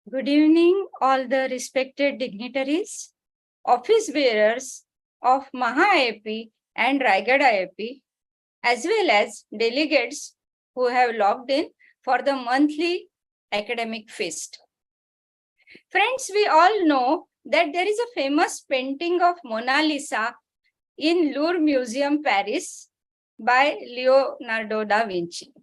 Good evening, all the respected dignitaries, office bearers of Maha IIP and Raigad IIP, as well as delegates who have logged in for the monthly academic feast. Friends, we all know that there is a famous painting of Mona Lisa in Louvre Museum, Paris, by Leonardo da Vinci.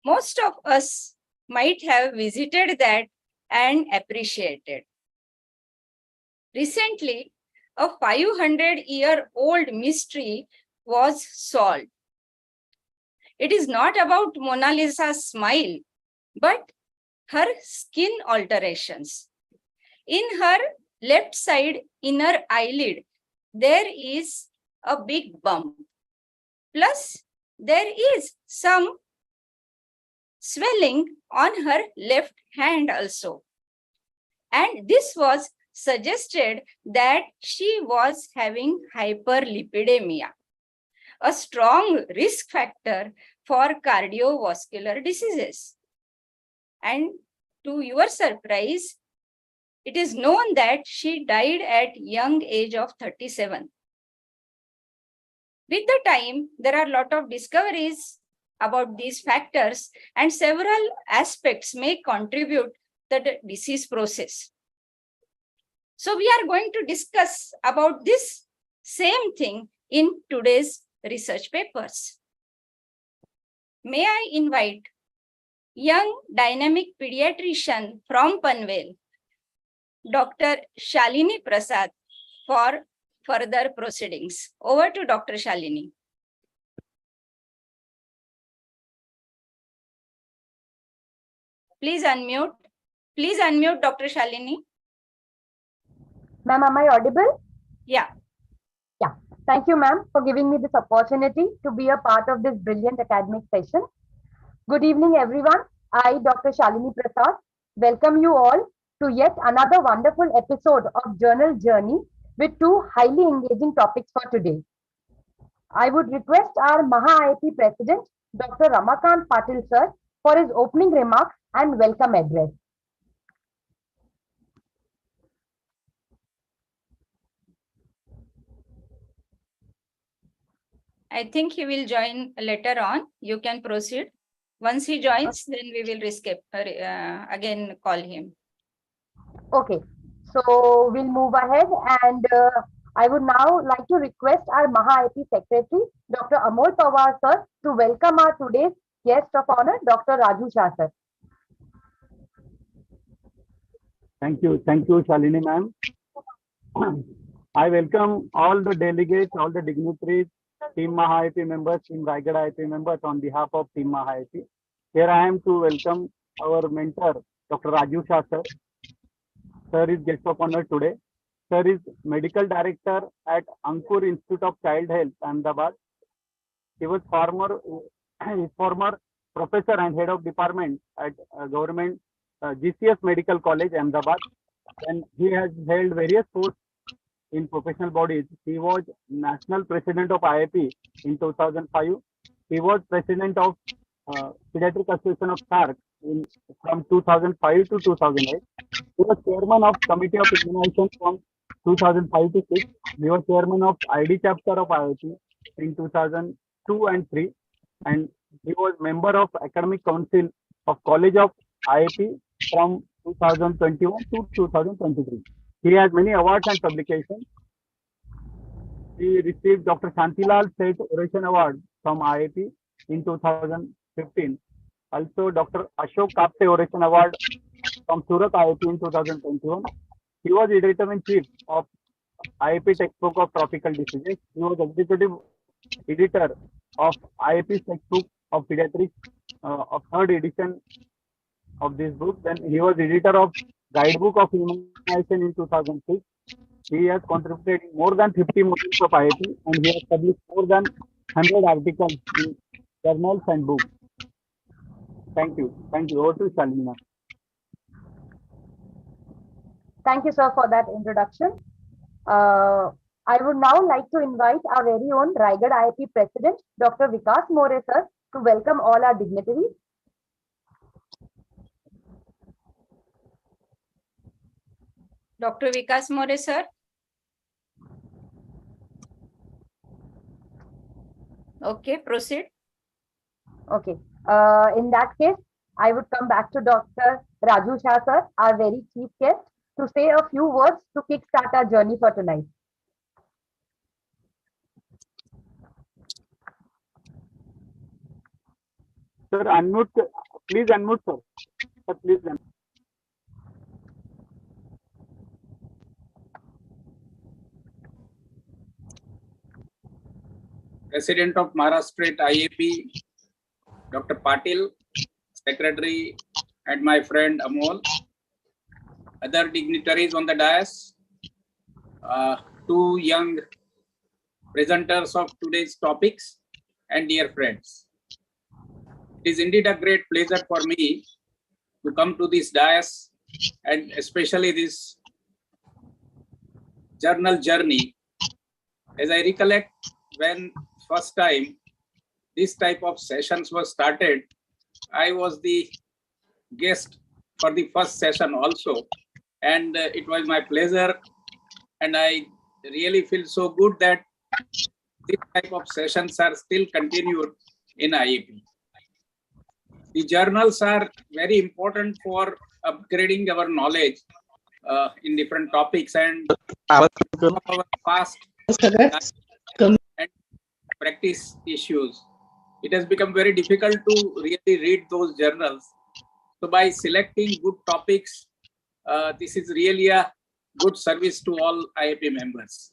Most of us might have visited that and appreciated. Recently, a 500-year-old mystery was solved. It is not about Mona Lisa's smile, but her skin alterations. In her left side inner eyelid, there is a big bump. Plus, there is some swelling on her left hand also. And this was suggested that she was having hyperlipidemia, a strong risk factor for cardiovascular diseases. And to your surprise, it is known that she died at young age of 37. With the time, there are a lot of discoveries about these factors, and several aspects may contribute to the disease process. So we are going to discuss about this same thing in today's research papers. May I invite young dynamic pediatrician from Panvel, Dr. Shalini Prasad, for further proceedings. Over to Dr. Shalini. Please unmute Dr. Shalini. Ma'am, am I audible? Yeah. Yeah. Thank you, ma'am, for giving me this opportunity to be a part of this brilliant academic session. Good evening, everyone. I, Dr. Shalini Prasad, welcome you all to yet another wonderful episode of Journal Journey with two highly engaging topics for today. I would request our Maha IIP President, Dr. Ramakant Patil sir, for his opening remarks and welcome address. I think he will join later on. You can proceed. Once he joins, then we will again call him. Okay, so we'll move ahead, and I would now like to request our Maha IIP Secretary, Dr. Amol Pawar sir, to welcome our today's guest of honor, Dr. Raju Shah sir. Thank you, Shalini ma'am. I welcome all the delegates, all the dignitaries, Team Maha IIP members, Team Raigad IIP members on behalf of Team Maha IIP. Here I am to welcome our mentor, Dr. Raju Shah sir. Sir is guest of honor today. Sir is medical director at Ankur Institute of Child Health, Ahmedabad. He was former professor and head of department at government GCS Medical College, Ahmedabad, and he has held various posts in professional bodies. He was national president of IIP in 2005. He was president of Pediatric Association of SARC from 2005 to 2008. He was chairman of Committee of Immunization from 2005 to 6. He was chairman of ID chapter of IIP in 2002 and 3. And he was member of Academic Council of College of IIP from 2021 to 2023. He has many awards and publications. He received Dr. Shantilal Seth Oration Award from IIP in 2015. Also, Dr. Ashok Kapte Oration Award from Surat IIP in 2021. He was editor-in-chief of IIP Textbook of Tropical Diseases. He was executive editor of IIP's Textbook of Pediatrics of third edition of this book. Then he was editor of Guidebook of Immunization in 2006. He has contributed in more than 50 modules of IIP, and he has published more than 100 articles in journals and books. Thank you. Over to Shalini. Thank you, sir, for that introduction. I would now like to invite our very own Raigad IIP President, Dr. Vikas More sir, to welcome all our dignitaries. Dr. Vikas More, sir. Okay, proceed. Okay. In that case, I would come back to Dr. Raju Shah, sir, our very chief guest, to say a few words to kickstart our journey for tonight. Sir, unmute. Please unmute, sir. Sir, please unmute. President of Maharashtra IAP, Dr. Patil, Secretary, and my friend Amol, other dignitaries on the dais, two young presenters of today's topics, and dear friends. It is indeed a great pleasure for me to come to this dais and especially this journal journey. As I recollect, when first time this type of sessions was started, I was the guest for the first session also, and it was my pleasure, and I really feel so good that this type of sessions are still continued in IAP. The journals are very important for upgrading our knowledge in different topics and our past and practice issues. It has become very difficult to really read those journals. So by selecting good topics, this is really a good service to all IAP members.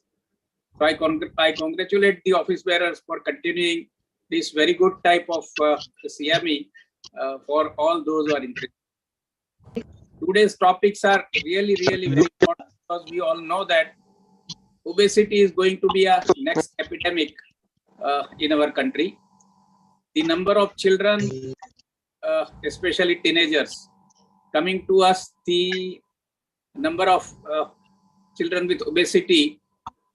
So I congratulate the office bearers for continuing this very good type of CME for all those who are interested. Today's topics are really very important because we all know that obesity is going to be a next epidemic in our country. The number of children, especially teenagers, coming to us, the number of children with obesity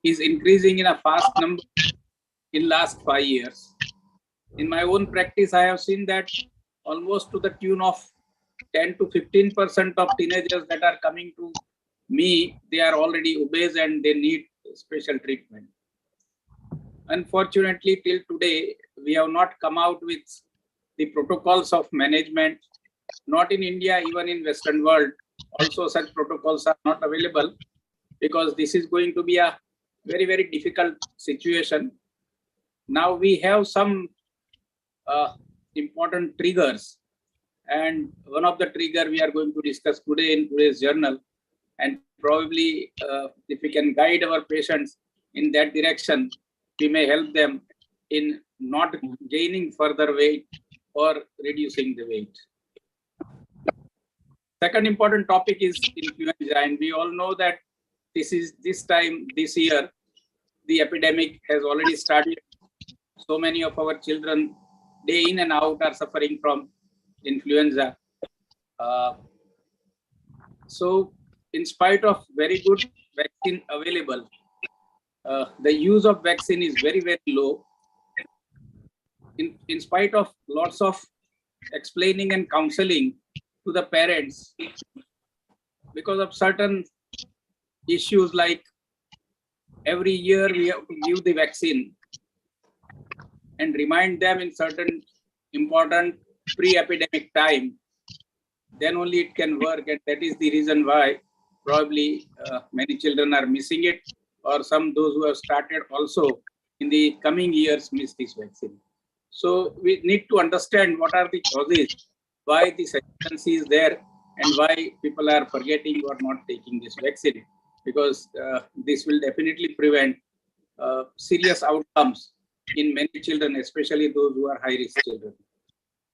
is increasing in a fast number in last 5 years. In my own practice, I have seen that almost to the tune of 10 to 15% of teenagers that are coming to me, they are already obese and they need special treatment. Unfortunately, till today, we have not come out with the protocols of management, not in India, even in Western world. Also, such protocols are not available because this is going to be a very difficult situation. Now we have some important triggers, and one of the trigger we are going to discuss today in today's journal, and probably if we can guide our patients in that direction, we may help them in not gaining further weight or reducing the weight. Second important topic is influenza, and we all know that this year, the epidemic has already started. So many of our children, day in and out, are suffering from influenza. So in spite of very good vaccine available, the use of vaccine is very low. In spite of lots of explaining and counseling to the parents, because of certain issues like every year we have to give the vaccine and remind them in certain important pre-epidemic time, then only it can work, and that is the reason why probably many children are missing it, or some those who have started also in the coming years miss this vaccine. So we need to understand what are the causes, why this hesitancy is there, and why people are forgetting or not taking this vaccine, because this will definitely prevent serious outcomes in many children, especially those who are high-risk children.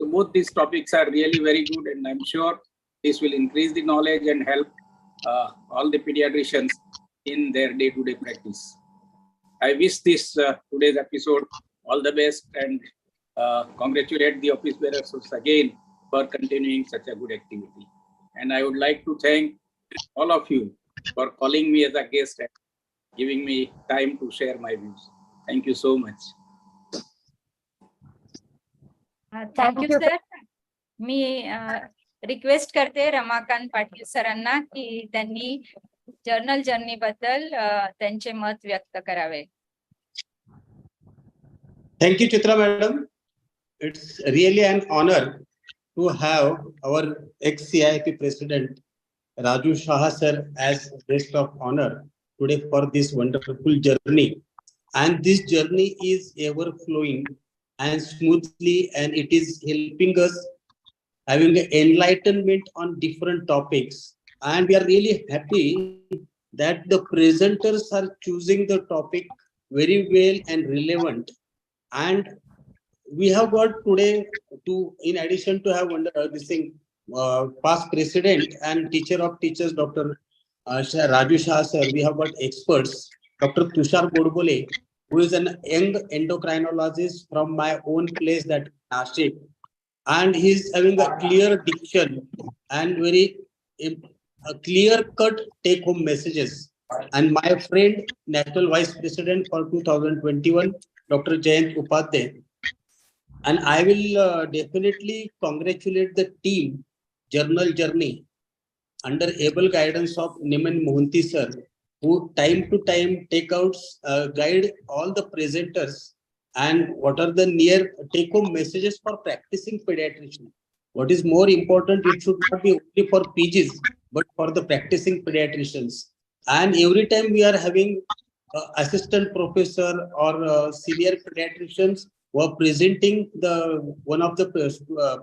So both these topics are really very good, and I'm sure this will increase the knowledge and help all the pediatricians in their day-to-day practice. I wish this today's episode all the best, and congratulate the office bearers again for continuing such a good activity. And I would like to thank all of you for calling me as a guest and giving me time to share my views. Thank you so much. Thank you, sir. Me request करते रमाकांत पाटील सरांना की त्यांनी journal journey बद्दल त्यांचे मत व्यक्त करावे. Thank you, Chitra Madam. It's really an honor to have our ex-CIP President Raju Shah sir as guest of honor today for this wonderful journey. And this journey is ever flowing and smoothly, and it is helping us having enlightenment on different topics. And we are really happy that the presenters are choosing the topic very well and relevant. And we have got today to, in addition to have this thing, past president and teacher of teachers, Dr. Raju Shah sir, we have got experts, Dr. Tushar Godbole, who is an young endocrinologist from my own place, that Nashik, and he's having a clear diction and very clear-cut take-home messages. And my friend, National Vice President for 2021, Dr. Jayant Upadhyay. And I will definitely congratulate the team, Journal Journey, under able guidance of Niman Mohanty sir, who time to time guide all the presenters and what are the near take-home messages for practicing pediatrician. What is more important, it should not be only for PGs, but for the practicing pediatricians. And every time we are having assistant professor or senior pediatricians who are presenting, one of the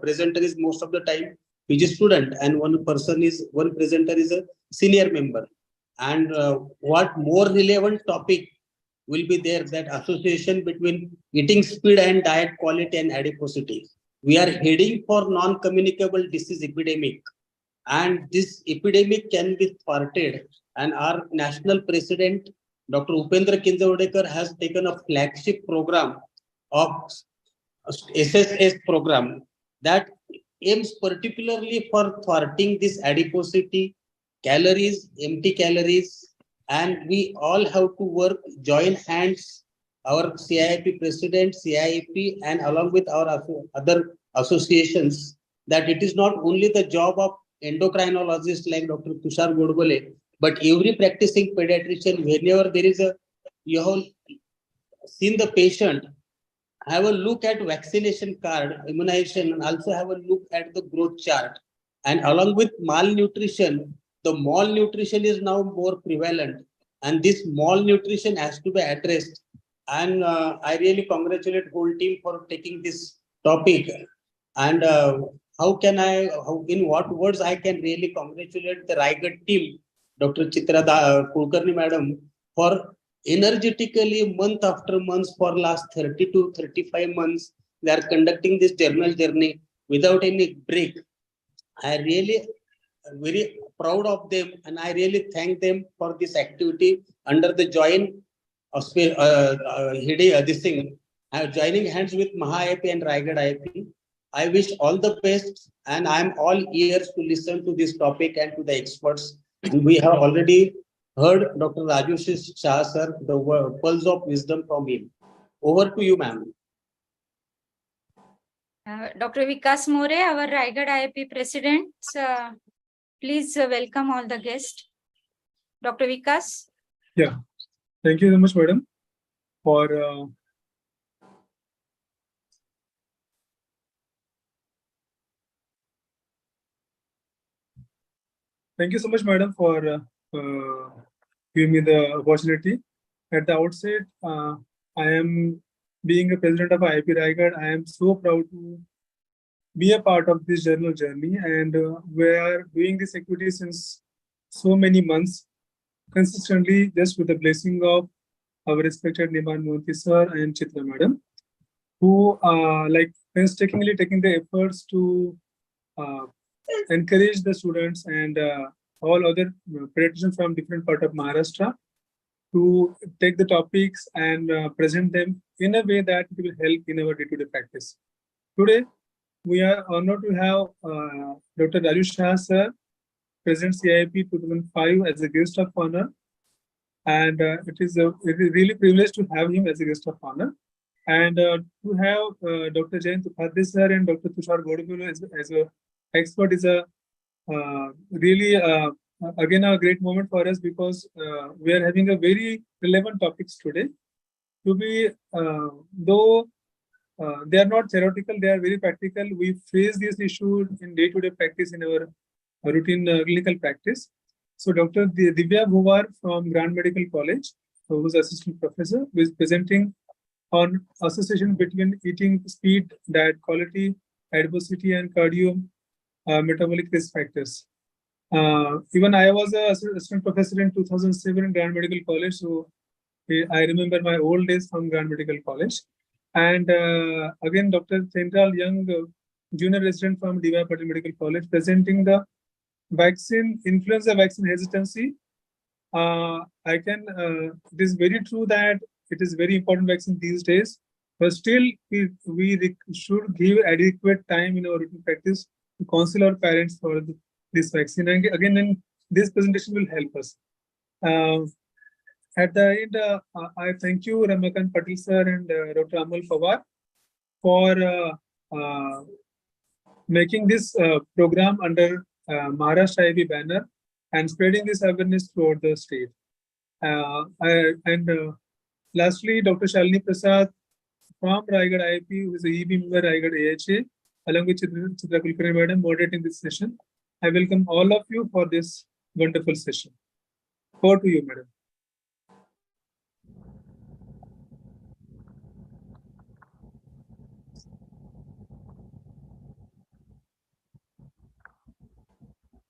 presenter is most of the time PG student, and one presenter is a senior member. And what more relevant topic will be there, that association between eating speed and diet quality and adiposity. We are heading for non-communicable disease epidemic, and this epidemic can be thwarted. And our national president, Dr. Upendra Kinjawdekar, has taken a flagship program of SSS program that aims particularly for thwarting this adiposity, calories, empty calories, and we all have to work, join hands, our CIP president, CIP, and along with our other associations, that it is not only the job of endocrinologists like Dr. Tushar Godbole, but every practicing pediatrician, whenever there is you have seen the patient, have a look at vaccination card, immunization, and also have a look at the growth chart. And along with malnutrition, the malnutrition is now more prevalent, and this malnutrition has to be addressed. And I really congratulate whole team for taking this topic. And in what words I can really congratulate the Raigad team, Dr. Chitra Kulkarni madam, for energetically month after month for last 30 to 35 months, they are conducting this journal journey without any break. I really very proud of them, and I really thank them for this activity under the joint joining hands with Maha IIP and Raigad IIP. I wish all the best, and I am all ears to listen to this topic and to the experts. And we have already heard Dr. Raju Shah sir, the pearls of wisdom from him. Over to you, ma'am. Dr. Vikas More, our Raigad IIP president, please welcome all the guests. Dr. Vikas. Yeah, thank you so much, madam, for thank you so much, madam, for giving me the opportunity. At the outset, I am being a president of IIP Raigad. I am so proud to be a part of this journal journey, and we are doing this activity since so many months consistently, just with the blessing of our respected Niman Mohanty sir and Chitra madam, who like painstakingly taking the efforts to encourage the students and all other pediatricians from different part of Maharashtra to take the topics and present them in a way that it will help in our day-to-day practice. Today, we are honored to have Dr. Raju Shah sir, President CIP 2005, as a guest of honor, and it is really privileged to have him as a guest of honor, and to have Dr. Jayant Upadhyay sir and Dr. Tushar Godbole as a expert is a really again a great moment for us because we are having a very relevant topics today. To be though they are not theoretical, they are very practical. We face this issue in day-to-day practice in our routine clinical practice. So Dr. Divya Bhuvar from Grand Medical College, who is assistant professor, who is presenting on association between eating speed, diet quality, adversity, and cardio metabolic risk factors. Even I was a assistant professor in 2007 in Grand Medical College, so I remember my old days from Grand Medical College. And again, Dr. Tendral Young, junior resident from D.Y. Patil Medical College, presenting the vaccine, influenza vaccine hesitancy. It is very true that it is very important vaccine these days, but still we should give adequate time in our routine practice to counsel our parents for this vaccine. And again, then this presentation will help us. At the end, I thank you, Ramakant Patil sir and Dr. Amal Pawar for making this program under Maharashtra IB banner and spreading this awareness throughout the state. Lastly, Dr. Shalini Prasad from Raigad IIP, who is the EB member Raigad AHA, along with Chitra Kulkarni Madam, moderating this session. I welcome all of you for this wonderful session. Over to you, Madam.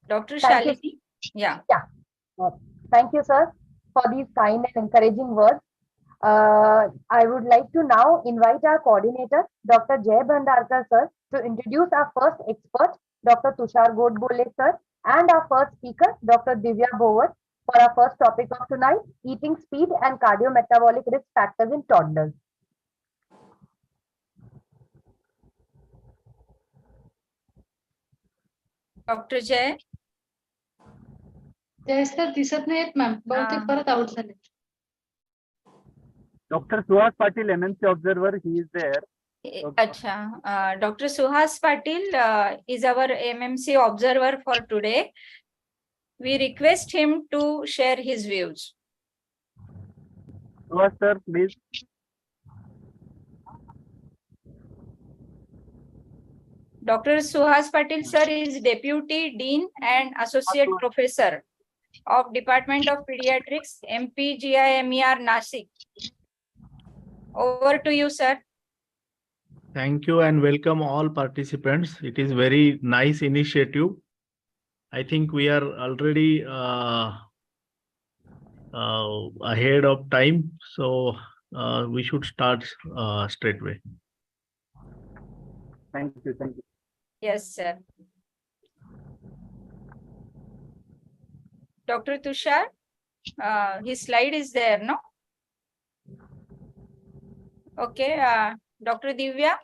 Dr. Thank you. Shalini? Yeah. Thank you, sir, for these kind and encouraging words. I would like to now invite our coordinator, Dr. Jay Bhandarkar, sir, to introduce our first expert, Dr. Tushar Godbole, sir, and our first speaker, Dr. Divya Bhovar, for our first topic of tonight, eating speed and cardiometabolic risk factors in toddlers. Dr. Jay? जय sir दिसत नाहीत ma'am बहुतेक परत out झाले. Dr. Suhas Patil, MMC observer, he is there. Acha, Dr. Suhas Patil is our MMC observer for today. We request him to share his views. Suhas sir, please. Dr. Suhas Patil sir is Deputy Dean and Associate Professor of Department of Pediatrics, MPGIMER Nasik. Over to you, sir. Thank you and welcome all participants. It is very nice initiative. I think we are already ahead of time, so we should start straight away. Thank you. Thank you. Yes, sir. Dr. Tushar, his slide is there, no? Okay, Dr. Divya.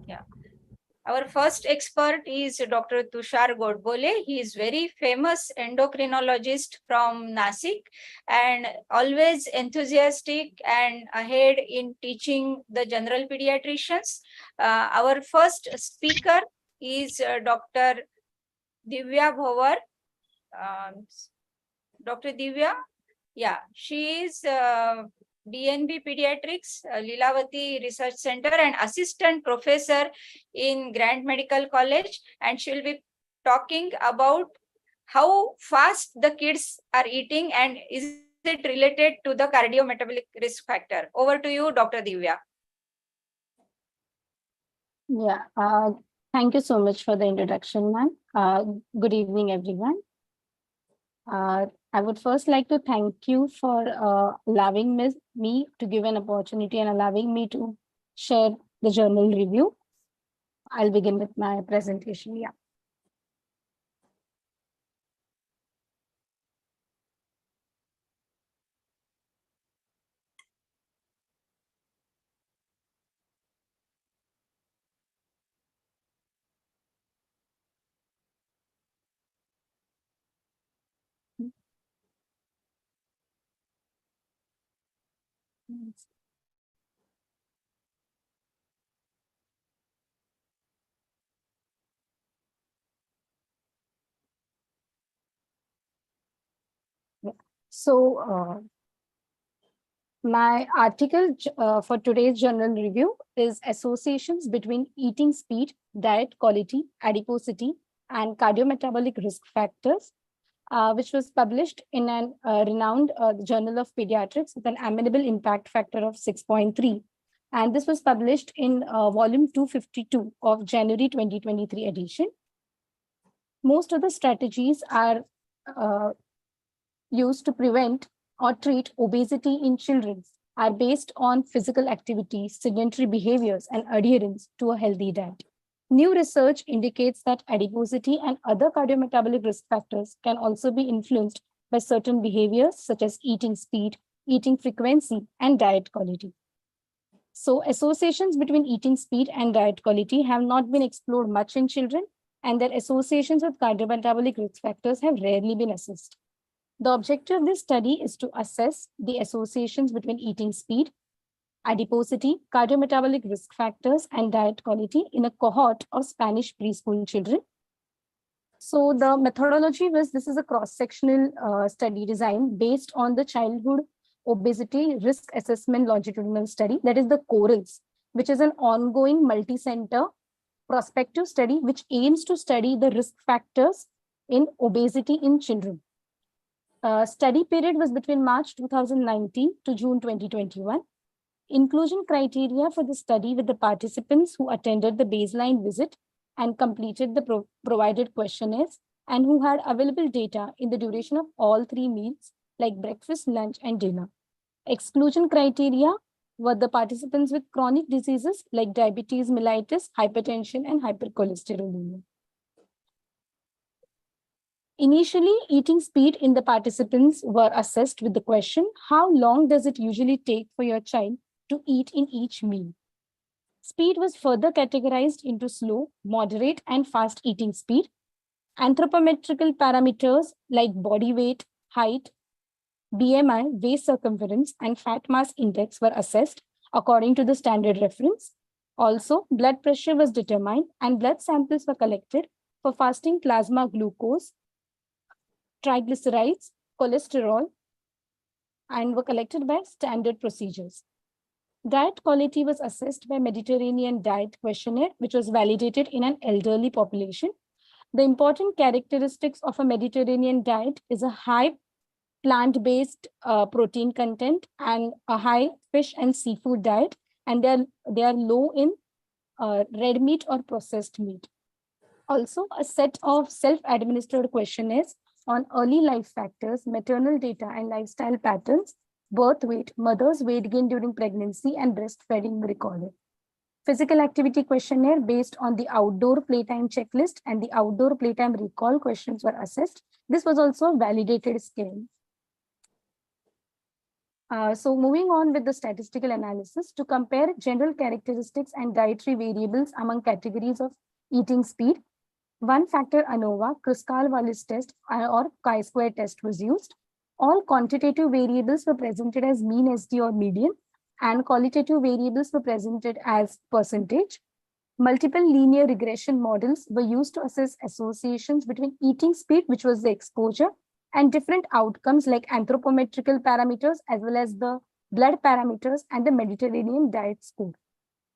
Yeah. Our first expert is Dr. Tushar Godbole. He is very famous endocrinologist from Nasik and always enthusiastic and ahead in teaching the general pediatricians. Our first speaker is Dr. Divya Bhovar. Dr. Divya, yeah, she is DNB Pediatrics, Lilavati Research Center and assistant professor in Grand Medical College, and she will be talking about how fast the kids are eating and is it related to the cardiometabolic risk factor. Over to you, Dr. Divya. Yeah, thank you so much for the introduction, ma'am. Good evening, everyone. I would first like to thank you for allowing me to give an opportunity and allowing me to share the journal review. I'll begin with my presentation. Yeah. So my article for today's journal review is Associations Between Eating Speed, Diet Quality, Adiposity, and Cardiometabolic Risk Factors, which was published in an renowned Journal of Pediatrics with an amenable impact factor of 6.3. And this was published in volume 252 of January 2023 edition. Most of the strategies are used to prevent or treat obesity in children are based on physical activity, sedentary behaviors, and adherence to a healthy diet. New research indicates that adiposity and other cardiometabolic risk factors can also be influenced by certain behaviors such as eating speed, eating frequency, and diet quality. So associations between eating speed and diet quality have not been explored much in children, and their associations with cardiometabolic risk factors have rarely been assessed. The objective of this study is to assess the associations between eating speed, adiposity, cardiometabolic risk factors, and diet quality in a cohort of Spanish preschool children. So the methodology was, this is a cross-sectional study design based on the Childhood Obesity Risk Assessment Longitudinal Study, that is the CORALS, which is an ongoing multi-center prospective study which aims to study the risk factors in obesity in children. Study period was between March 2019 to June 2021. Inclusion criteria for the study with the participants who attended the baseline visit and completed the provided questionnaires and who had available data in the duration of all 3 meals like breakfast, lunch, and dinner. Exclusion criteria were the participants with chronic diseases like diabetes mellitus, hypertension, and hypercholesterolemia. Initially, eating speed in the participants were assessed with the question, how long does it usually take for your child to eat in each meal? Speed was further categorized into slow, moderate, and fast eating speed. Anthropometrical parameters like body weight, height, BMI, waist circumference, and fat mass index were assessed according to the standard reference. Also, blood pressure was determined and blood samples were collected for fasting plasma glucose, triglycerides, cholesterol, and were collected by standard procedures. Diet quality was assessed by Mediterranean Diet Questionnaire, which was validated in an elderly population. The important characteristics of a Mediterranean diet is a high plant-based protein content and a high fish and seafood diet, and they are low in red meat or processed meat. Also, a set of self-administered questionnaires on early life factors, maternal data, and lifestyle patterns, birth weight, mother's weight gain during pregnancy, and breastfeeding recorded. Physical activity questionnaire based on the outdoor playtime checklist and the outdoor playtime recall questions were assessed. This was also a validated scale. So moving on with the statistical analysis to compare general characteristics and dietary variables among categories of eating speed. One factor ANOVA, Kruskal-Wallis test or chi-square test was used. All quantitative variables were presented as mean SD or median, and qualitative variables were presented as percentage. Multiple linear regression models were used to assess associations between eating speed, which was the exposure, and different outcomes like anthropometrical parameters as well as the blood parameters and the Mediterranean diet score.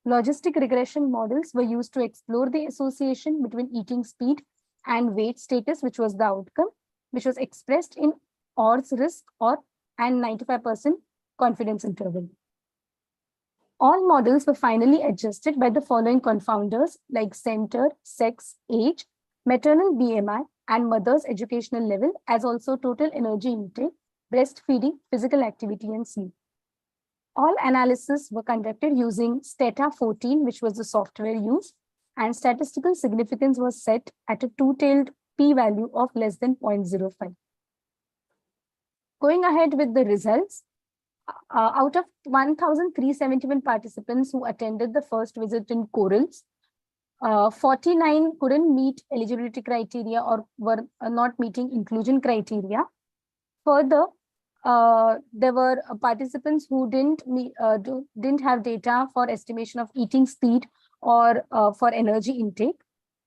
Logistic regression models were used to explore the association between eating speed and weight status, which was the outcome, which was expressed in odds risk and 95% confidence interval. All models were finally adjusted by the following confounders like center, sex, age, maternal BMI, and mother's educational level, as also total energy intake, breastfeeding, physical activity, and sleep. All analyses were conducted using Stata 14, which was the software used, and statistical significance was set at a two-tailed p-value of less than 0.05. Going ahead with the results, out of 1,371 participants who attended the first visit in CORALS, 49 couldn't meet eligibility criteria or were not meeting inclusion criteria. Further, there were participants who didn't have data for estimation of eating speed or for energy intake.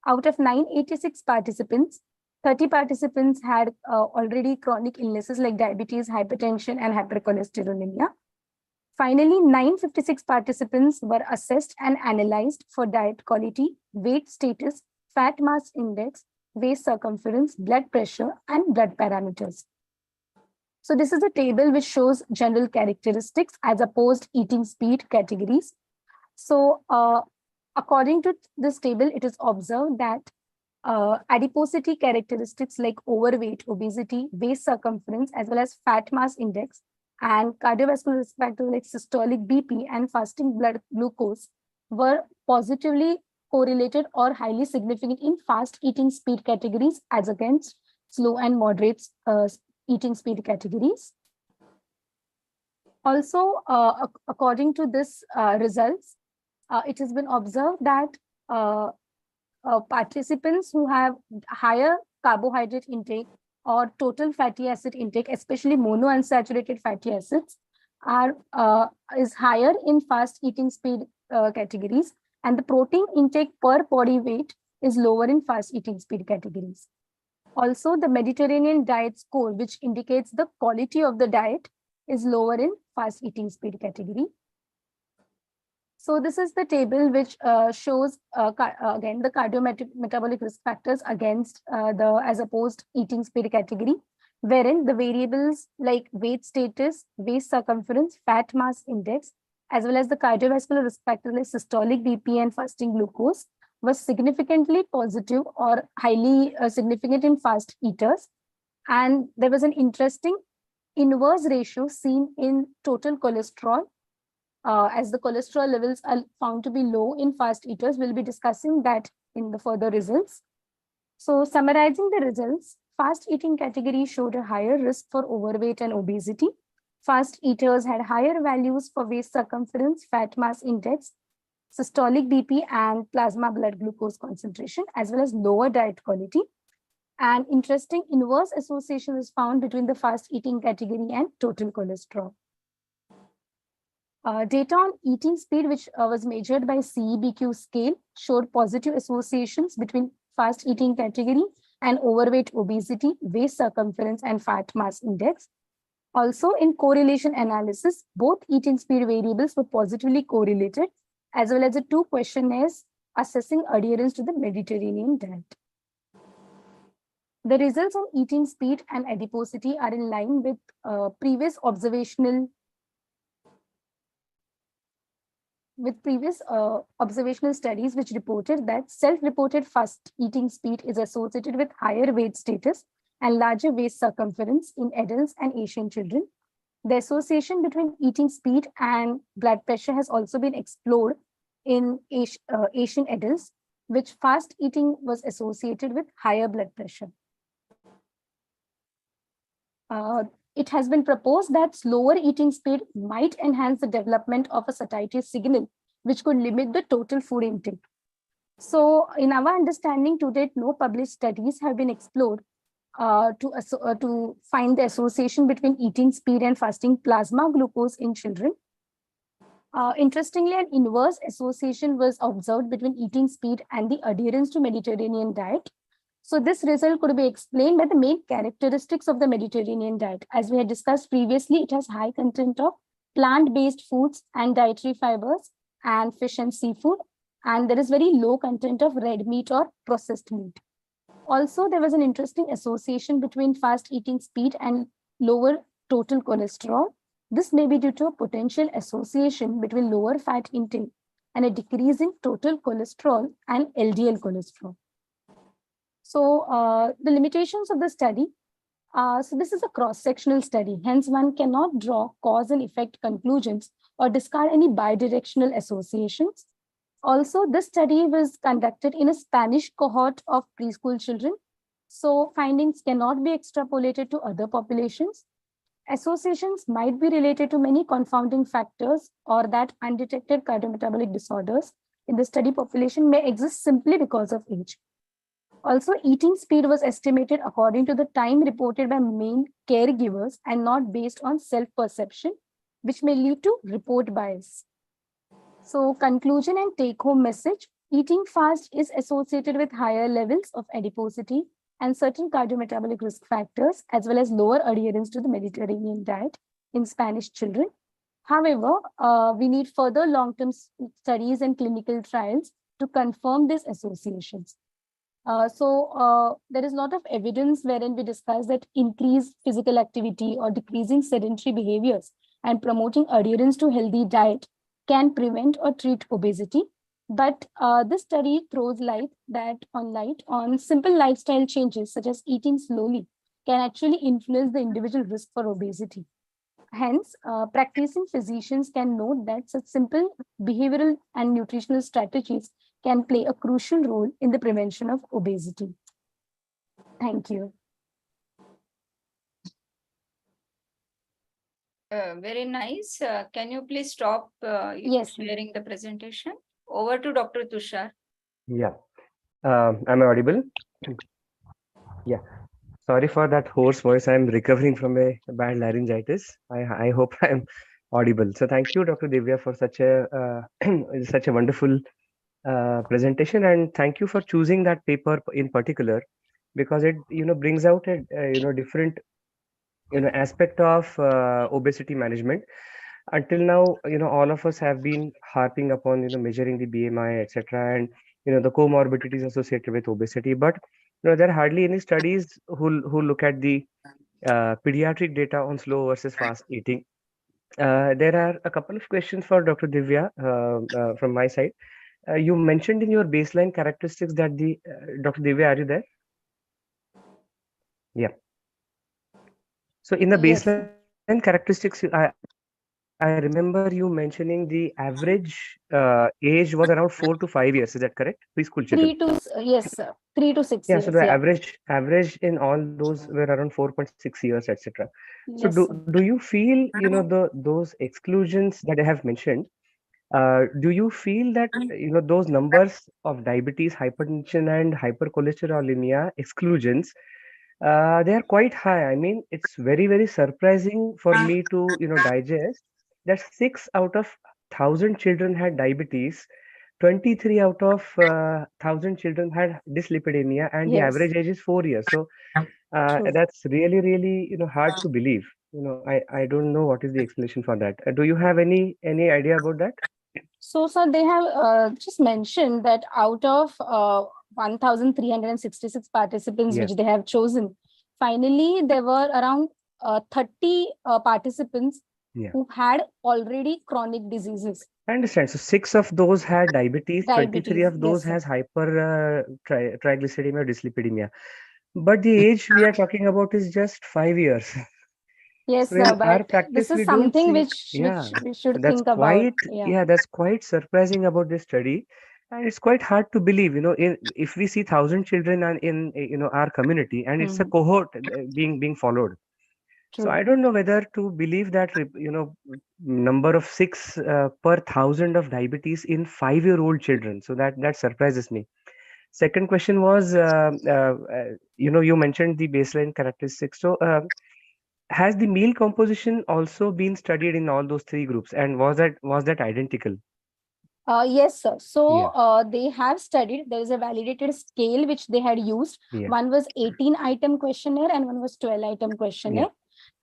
Out of 986 participants, 30 participants had already chronic illnesses like diabetes, hypertension, and hypercholesterolemia. Finally, 956 participants were assessed and analyzed for diet quality, weight status, fat mass index, waist circumference, blood pressure, and blood parameters. So this is a table which shows general characteristics as opposed eating speed categories. So according to this table, it is observed that adiposity characteristics like overweight, obesity, waist circumference, as well as fat mass index, and cardiovascular risk factors like systolic BP and fasting blood glucose were positively correlated or highly significant in fast eating speed categories as against slow and moderate eating speed categories. Also, according to this results, it has been observed that participants who have higher carbohydrate intake or total fatty acid intake, especially monounsaturated fatty acids, is higher in fast eating speed categories, and the protein intake per body weight is lower in fast eating speed categories. Also, the Mediterranean diet score, which indicates the quality of the diet, is lower in fast eating speed category. So this is the table which shows again the cardiometabolic risk factors against as opposed eating speed category, wherein the variables like weight status, waist circumference, fat mass index, as well as the cardiovascular risk factors like systolic BP and fasting glucose was significantly positive or highly significant in fast eaters. And there was an interesting inverse ratio seen in total cholesterol, as the cholesterol levels are found to be low in fast eaters. We'll be discussing that in the further results. So summarizing the results, fast eating category showed a higher risk for overweight and obesity. Fast eaters had higher values for waist circumference, fat mass index, systolic BP, and plasma blood glucose concentration, as well as lower diet quality. An interesting inverse association is found between the fast eating category and total cholesterol. Data on eating speed, which was measured by CEBQ scale, showed positive associations between fast eating category and overweight, obesity, waist circumference, and fat mass index. Also, in correlation analysis, both eating speed variables were positively correlated, as well as the two questionnaires assessing adherence to the Mediterranean diet. The results on eating speed and adiposity are in line with previous observational studies, which reported that self-reported fast eating speed is associated with higher weight status and larger waist circumference in adults and Asian children. The association between eating speed and blood pressure has also been explored in Asian adults, which fast eating was associated with higher blood pressure. It has been proposed that slower eating speed might enhance the development of a satiety signal, which could limit the total food intake. So in our understanding to date, no published studies have been explored to find the association between eating speed and fasting plasma glucose in children. Interestingly, an inverse association was observed between eating speed and the adherence to Mediterranean diet. So this result could be explained by the main characteristics of the Mediterranean diet. As we had discussed previously, it has high content of plant-based foods and dietary fibers and fish and seafood, and there is very low content of red meat or processed meat. Also, there was an interesting association between fast eating speed and lower total cholesterol. This may be due to a potential association between lower fat intake and a decrease in total cholesterol and LDL cholesterol. So the limitations of the study. So this is a cross-sectional study. Hence, one cannot draw cause and effect conclusions or discard any bidirectional associations. Also, this study was conducted in a Spanish cohort of preschool children. So findings cannot be extrapolated to other populations. Associations might be related to many confounding factors, or that undetected cardiometabolic disorders in the study population may exist simply because of age. Also, eating speed was estimated according to the time reported by main caregivers and not based on self-perception, which may lead to report bias. So, conclusion and take-home message: eating fast is associated with higher levels of adiposity, and certain cardiometabolic risk factors, as well as lower adherence to the Mediterranean diet in Spanish children. However, we need further long-term studies and clinical trials to confirm these associations. There is a lot of evidence wherein we discuss that increased physical activity or decreasing sedentary behaviors and promoting adherence to healthy diet can prevent or treat obesity. But this study throws light on simple lifestyle changes, such as eating slowly, can actually influence the individual risk for obesity. Hence, practicing physicians can note that such simple behavioral and nutritional strategies can play a crucial role in the prevention of obesity. Thank you. Very nice. Can you please stop Yes. sharing the presentation? Over to Dr. Tushar. Yeah. Am I audible? Yeah. Sorry for that hoarse voice. I'm recovering from a bad laryngitis. I hope I'm audible. So thank you, Dr. Divya, for such a wonderful presentation, and thank you for choosing that paper in particular, because it brings out a different aspect of obesity management. Until now, all of us have been harping upon measuring the BMI, etc., and the comorbidities associated with obesity, but there are hardly any studies who look at the pediatric data on slow versus fast eating. There are a couple of questions for Dr. Divya from my side. You mentioned in your baseline characteristics that Dr. Divya, are you there? Yeah. So in the Yes. baseline characteristics, I remember you mentioning the average age was around 4 to 5 years. Is that correct? Preschool children. 3 to 6 Yeah. years. So the Yeah. average in all those were around 4.6 years, etc. So Yes, sir. do you feel those exclusions that I have mentioned? Do you feel that those numbers of diabetes, hypertension, and hypercholesterolemia exclusions, they are quite high? I mean, it's very, very surprising for me to digest that 6 out of 1,000 children had diabetes, 23 out of 1,000 children had dyslipidemia, and the Yes. average age is 4 years. So True. that's really, really hard to believe. I don't know what is the explanation for that. Do you have any idea about that? So, sir, they have just mentioned that out of 1,366 participants Yeah. which they have chosen, finally there were around 30 participants Yeah. who had already chronic diseases. I understand. So 6 of those had diabetes, 23 of those Yes, sir. has triglyceridemia or dyslipidemia. But the age we are talking about is just 5 years. Yes, So in sir, our but practice, this is we don't something see. which Yeah, we should that's think about. quite, that's quite surprising about this study. And it's quite hard to believe, if we see 1,000 children in our community, and it's a Mhm. cohort being followed. So True. I don't know whether to believe that, number of 6 per 1,000 of diabetes in 5-year-old children. So that surprises me. Second question was, you mentioned the baseline characteristics. So has the meal composition also been studied in all those 3 groups, and was that identical? Yes, sir. So Yeah. they have studied, there is a validated scale which they had used. Yeah. One was 18-item questionnaire and one was 12-item questionnaire.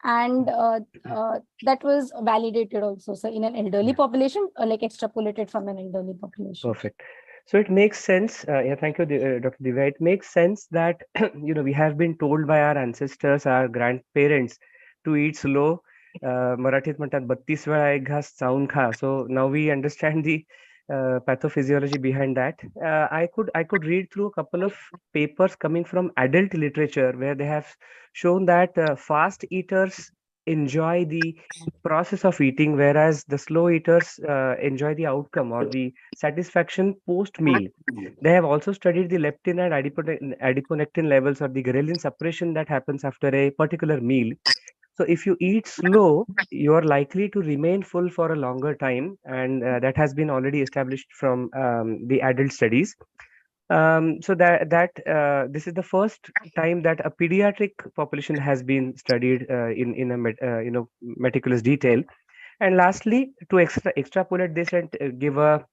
And that was validated also, so in an elderly Yeah. population, like extrapolated from an elderly population. Perfect. So it makes sense. Yeah, thank you, Dr. Divya. It makes sense that we have been told by our ancestors, our grandparents, to eat slow. मराठीत म्हणतात 32 वेळा एक घास चावून खा. So now we understand the pathophysiology behind that. I could read through a couple of papers coming from adult literature where they have shown that fast eaters enjoy the process of eating, whereas the slow eaters enjoy the outcome or the satisfaction post meal. They have also studied the leptin and adiponectin levels, or the ghrelin suppression that happens after a particular meal. So if you eat slow, you are likely to remain full for a longer time, and that has been already established from the adult studies. So this is the first time that a pediatric population has been studied in a meticulous detail. And lastly, to extrapolate this and give a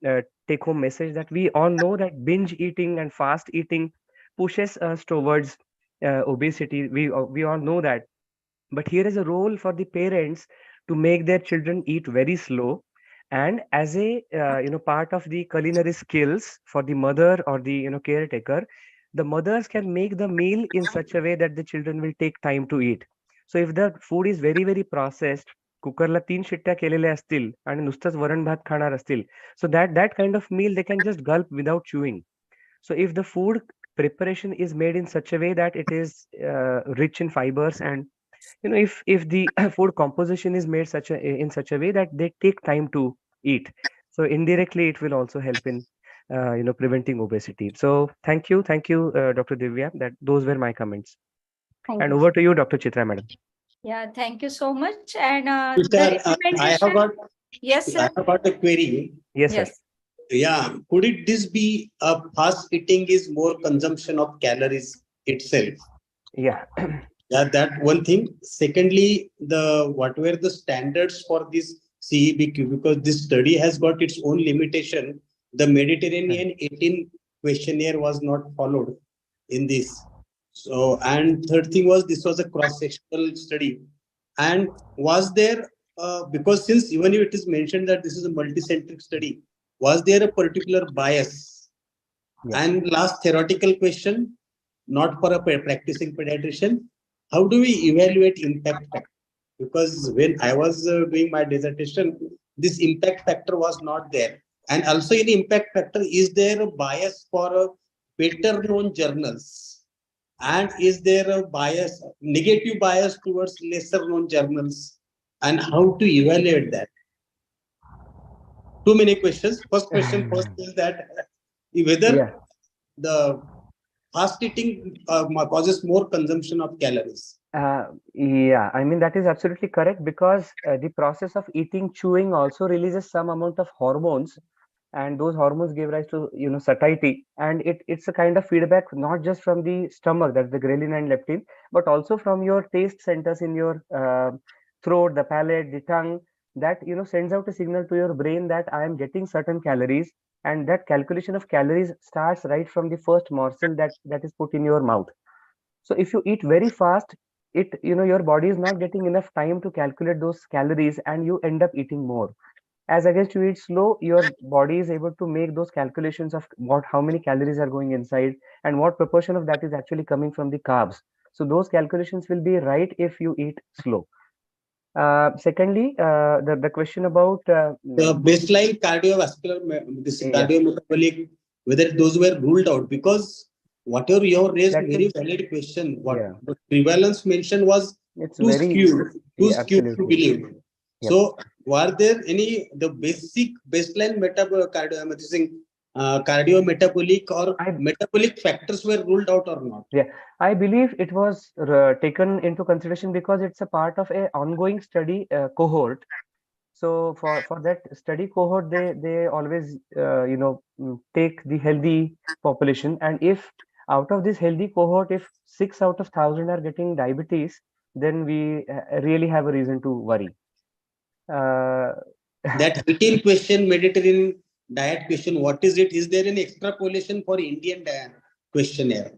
take-home message, that we all know that binge eating and fast eating pushes us towards obesity. We all know that. But here is a role for the parents to make their children eat very slow, and as a part of the culinary skills for the mother or the caretaker, the mothers can make the meal in such a way that the children will take time to eat. So if the food is very very processed, कुकरला 3 शिट्ट्या केलेल्या असतील आणि नुसतंच वरण भात खाणार असतील, so that kind of meal they can just gulp without chewing. So if the food preparation is made in such a way that it is rich in fibers, and if the food composition is made in such a way that they take time to eat, so indirectly it will also help in preventing obesity. So thank you, Dr. Divya. Those were my comments. Thank And you. over to you, Dr. Chitra, madam. Yeah, thank you so much. And Sir, the I have recommendation. got Yes, I sir. have got a query. Yes, sir. Yes. Yeah, could this be a fast eating is more consumption of calories itself? Yeah. Yeah, that one thing. Secondly, what were the standards for this CEBQ? Because this study has got its own limitation. The Mediterranean 18 questionnaire was not followed in this. So, and third thing was this was a cross-sectional study. And was there, because since even if it is mentioned that this is a multicentric study, was there a particular bias? Yeah. And last theoretical question, not for a practicing pediatrician, how do we evaluate impact factor? Because when I was doing my dissertation, this impact factor was not there. And also in impact factor, is there a bias for better known journals? And is there a bias, negative bias towards lesser known journals? And how to evaluate that? Too many questions. First question first is that whether the fast eating causes more consumption of calories. Yeah, I mean, that is absolutely correct, because the process of eating, chewing also releases some amount of hormones, and those hormones give rise to satiety, and it's a kind of feedback not just from the stomach, that's the ghrelin and leptin, but also from your taste centers in your throat, the palate, the tongue, that sends out a signal to your brain that I am getting certain calories, and that calculation of calories starts right from the first morsel that is put in your mouth. So if you eat very fast, your body is not getting enough time to calculate those calories, and you end up eating more. As against you eat slow, your body is able to make those calculations of how many calories are going inside and what proportion of that is actually coming from the carbs. So those calculations will be right if you eat slow. Secondly, the question about the baseline cardiovascular, cardiometabolic, whether those were ruled out, because whatever you have raised, very valid question. What the prevalence mentioned was too skewed to believe. So, were there any the basic baseline cardiometabolic or metabolic factors were ruled out or not? Yeah, I believe it was taken into consideration because it's a part of a ongoing study cohort. So for that study cohort, they always take the healthy population, and if out of this healthy cohort, if 6 out of 1,000 are getting diabetes, then we really have a reason to worry. That 18 question Mediterranean diet question, what is it? Is there an extrapolation for Indian diet questionnaire?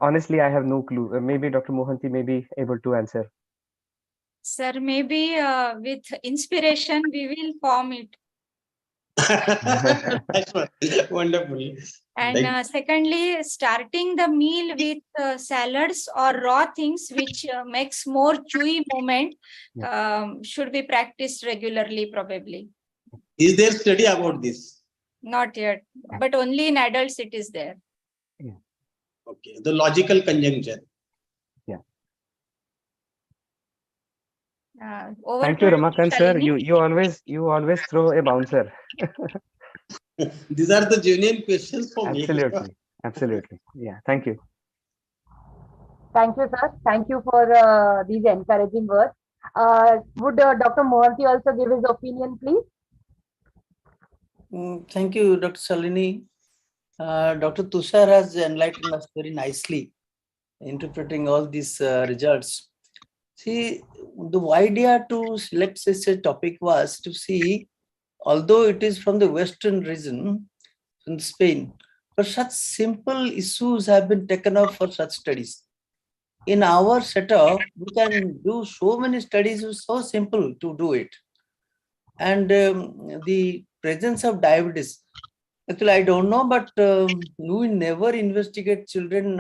Honestly, I have no clue. Maybe Dr. Mohanty may be able to answer. Sir, maybe with inspiration, we will form it. Wonderful. And secondly, starting the meal with salads or raw things, which makes more chewy moment, should be practiced regularly, probably. Is there study about this? Not yet, but only in adults it is there. Okay, the logical conjunction. Thank you, Ramakant sir. You always throw a bouncer. These are the genuine questions for me. Absolutely. Yeah. Thank you. Thank you, sir. Thank you for these encouraging words. Would Dr. Mohanty also give his opinion, please? Thank you, Dr. Shalini. Dr. Tushar has enlightened us very nicely, interpreting all these results. See, the idea to select such a topic was to see, although it is from the Western region, from Spain, but such simple issues have been taken up for such studies. In our setup, we can do so many studies, it's so simple to do it. And the presence of diabetes, actually, I don't know, but we never investigate children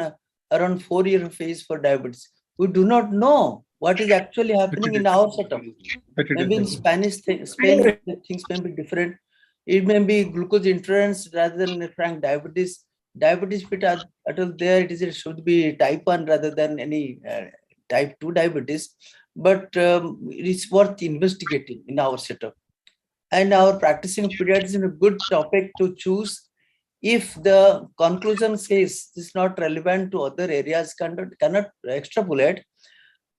around 4-year phase for diabetes. We do not know what is actually happening in our setup. Maybe in Spain, things may be different. It may be glucose intolerance rather than frank diabetes. Diabetes fit at all there. It should be type 1 rather than any type 2 diabetes. But it is worth investigating in our setup. And our practicing pediatrician is a good topic to choose. If the conclusion says this is not relevant to other areas, cannot extrapolate,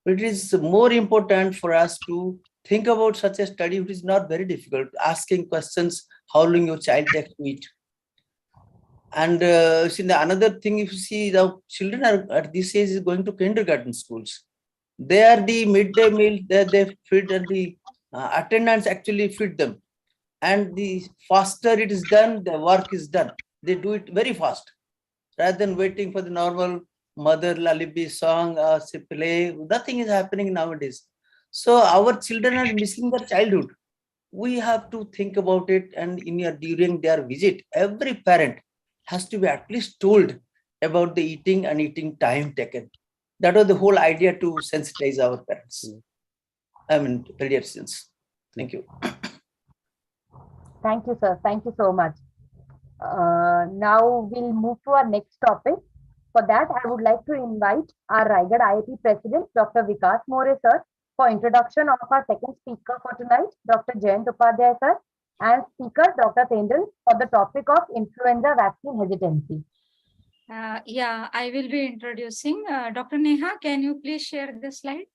it is more important for us to think about such a study, which is not very difficult, asking questions, how long your child takes to eat. And another thing, if you see, the children are at this age is going to kindergarten schools. They are the midday meal that they feed, and the attendants actually feed them. And the faster it is done, the work is done. They do it very fast, rather than waiting for the normal mother lullaby song or play. Nothing is happening nowadays. So our children are missing their childhood. We have to think about it, and during their visit, every parent has to be at least told about the eating and eating time taken. That was the whole idea, to sensitize our parents. Pediatricians. Thank you. Thank you, sir. Thank you so much. Now we'll move to our next topic. For that, I would like to invite our Raigad IIT President, Dr. Vikas More, sir, for introduction of our second speaker for tonight, Dr. Jayant Upadhyay, sir, and speaker, Dr. Tendel, for the topic of influenza vaccine hesitancy. Yeah, I will be introducing. Dr. Neha, can you please share the slide?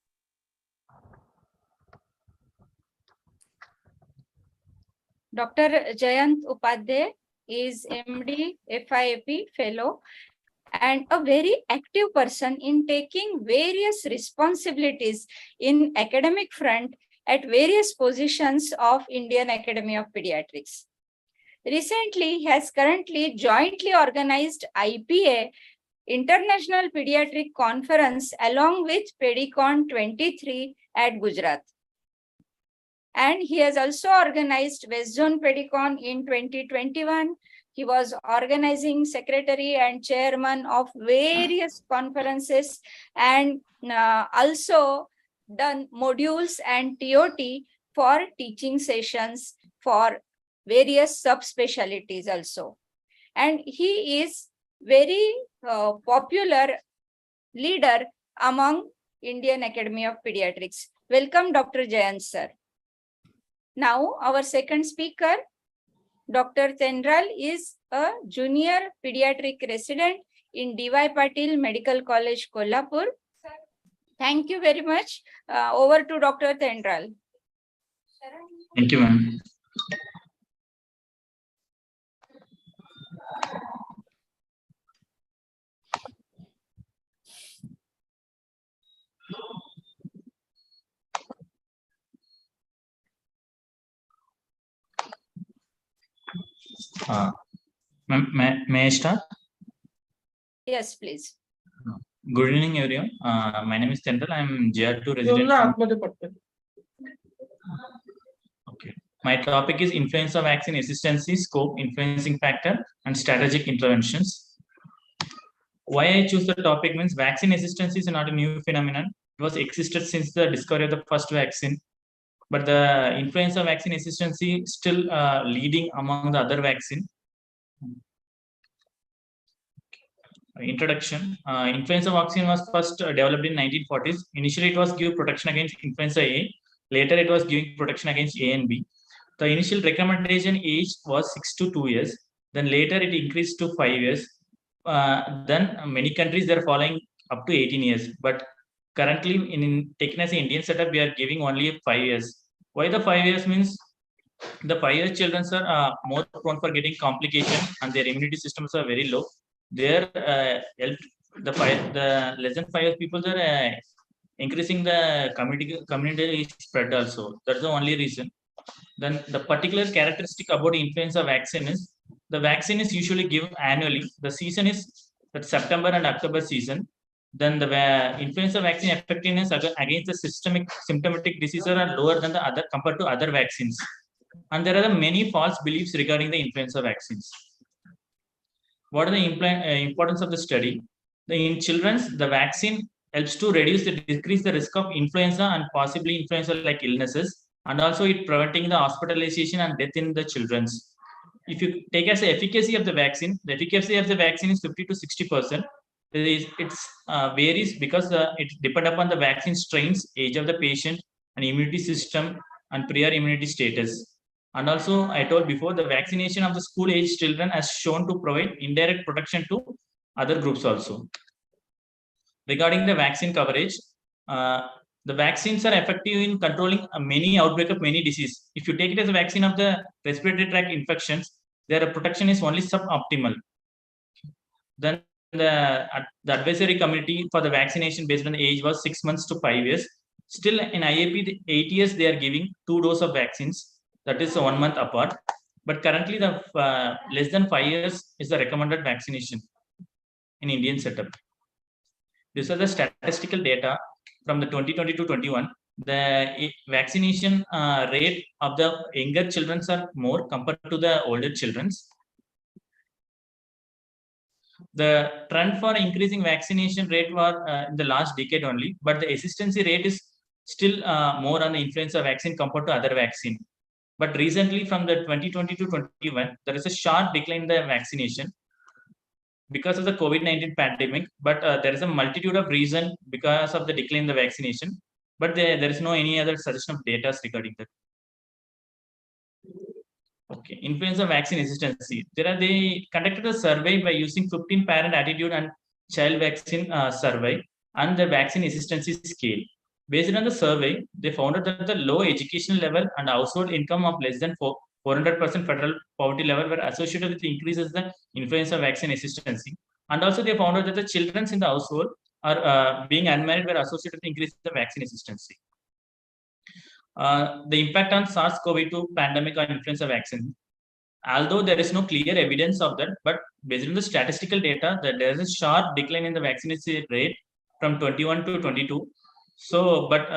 Dr. Jayant Upadhyay is MD, FIAP Fellow, and a very active person in taking various responsibilities in academic front at various positions of Indian Academy of Pediatrics. Recently, he has currently jointly organized IPA, International Pediatric Conference, along with Pedicon 23 at Gujarat. And he has also organized West Zone Pedicon in 2021. He was organizing secretary and chairman of various conferences, and also done modules and TOT for teaching sessions for various subspecialties also. And he is very popular leader among Indian Academy of Pediatrics. Welcome, Dr. Jayant, sir. Now, our second speaker, Dr. Tendral, is a junior pediatric resident in D.Y. Patil Medical College, Kolhapur. Thank you very much. Over to Dr. Tendral. Thank you, ma'am. May I start? Yes, please. Good evening, everyone. My name is Tendral. I am GR2 resident. Okay. My topic is influenza vaccine hesitancy, scope, influencing factor, and strategic interventions. Why I choose the topic means vaccine hesitancy is not a new phenomenon. It was existed since the discovery of the first vaccine. But the influenza vaccine hesitancy is still leading among the other vaccine. Introduction. Influenza vaccine was first developed in 1940s. Initially, it was give protection against influenza A. Later, it was giving protection against A and B. The initial recommendation age was 6 to 2 years. Then later, it increased to 5 years. Then many countries, they're following up to 18 years. But currently, in taking as an Indian setup, we are giving only 5 years. Why the 5 years means? The 5 year children are more prone for getting complication, and their immunity systems are very low. They're the less than 5 years people are increasing the community spread also. That's the only reason. Then the particular characteristic about influenza vaccine is The vaccine is usually given annually. The season is the September and October season. Then the influenza vaccine effectiveness against the systemic symptomatic diseases are lower than the other compared to other vaccines. And there are many false beliefs regarding the influenza vaccines. What are the importance of the study? In children, the vaccine helps to decrease the risk of influenza and possibly influenza-like illnesses, and also it preventing the hospitalization and death in the children. If you take as the efficacy of the vaccine is 50 to 60%. It varies because it depends upon the vaccine strains, age of the patient, and immunity system and prior immunity status. And also, I told before, the vaccination of the school-age children has shown to provide indirect protection to other groups also. Regarding the vaccine coverage, the vaccines are effective in controlling many outbreak of many diseases. If you take it as a vaccine of the respiratory tract infections, their protection is only suboptimal. Then the advisory committee for the vaccination based on the age was 6 months to 5 years. Still in IAP, the 8 years they are giving 2 doses of vaccines. That is 1 month apart. But currently, the less than 5 years is the recommended vaccination in Indian setup. These are the statistical data from the 2020 to 21. The vaccination rate of the younger children are more compared to the older children. The trend for increasing vaccination rate was in the last decade only, but the hesitancy rate is still more on the influenza vaccine compared to other vaccine. But recently, from the 2020 to 21, there is a sharp decline in the vaccination because of the COVID-19 pandemic. But there is a multitude of reasons because of the decline in the vaccination. But there is no any other suggestion of data regarding that. Okay, influenza vaccine hesitancy. They conducted a survey by using 15 parent attitude and child vaccine survey and the vaccine hesitancy scale. Based on the survey, they found out that the low educational level and household income of less than 400% federal poverty level were associated with increases the influenza vaccine hesitancy. And also they found out that the children in the household are being unmarried were associated with increase the vaccine hesitancy. The impact on SARS-CoV-2 pandemic on influenza vaccine. Although there is no clear evidence of that, but based on the statistical data, that there is a sharp decline in the vaccination rate from 21 to 22. So, but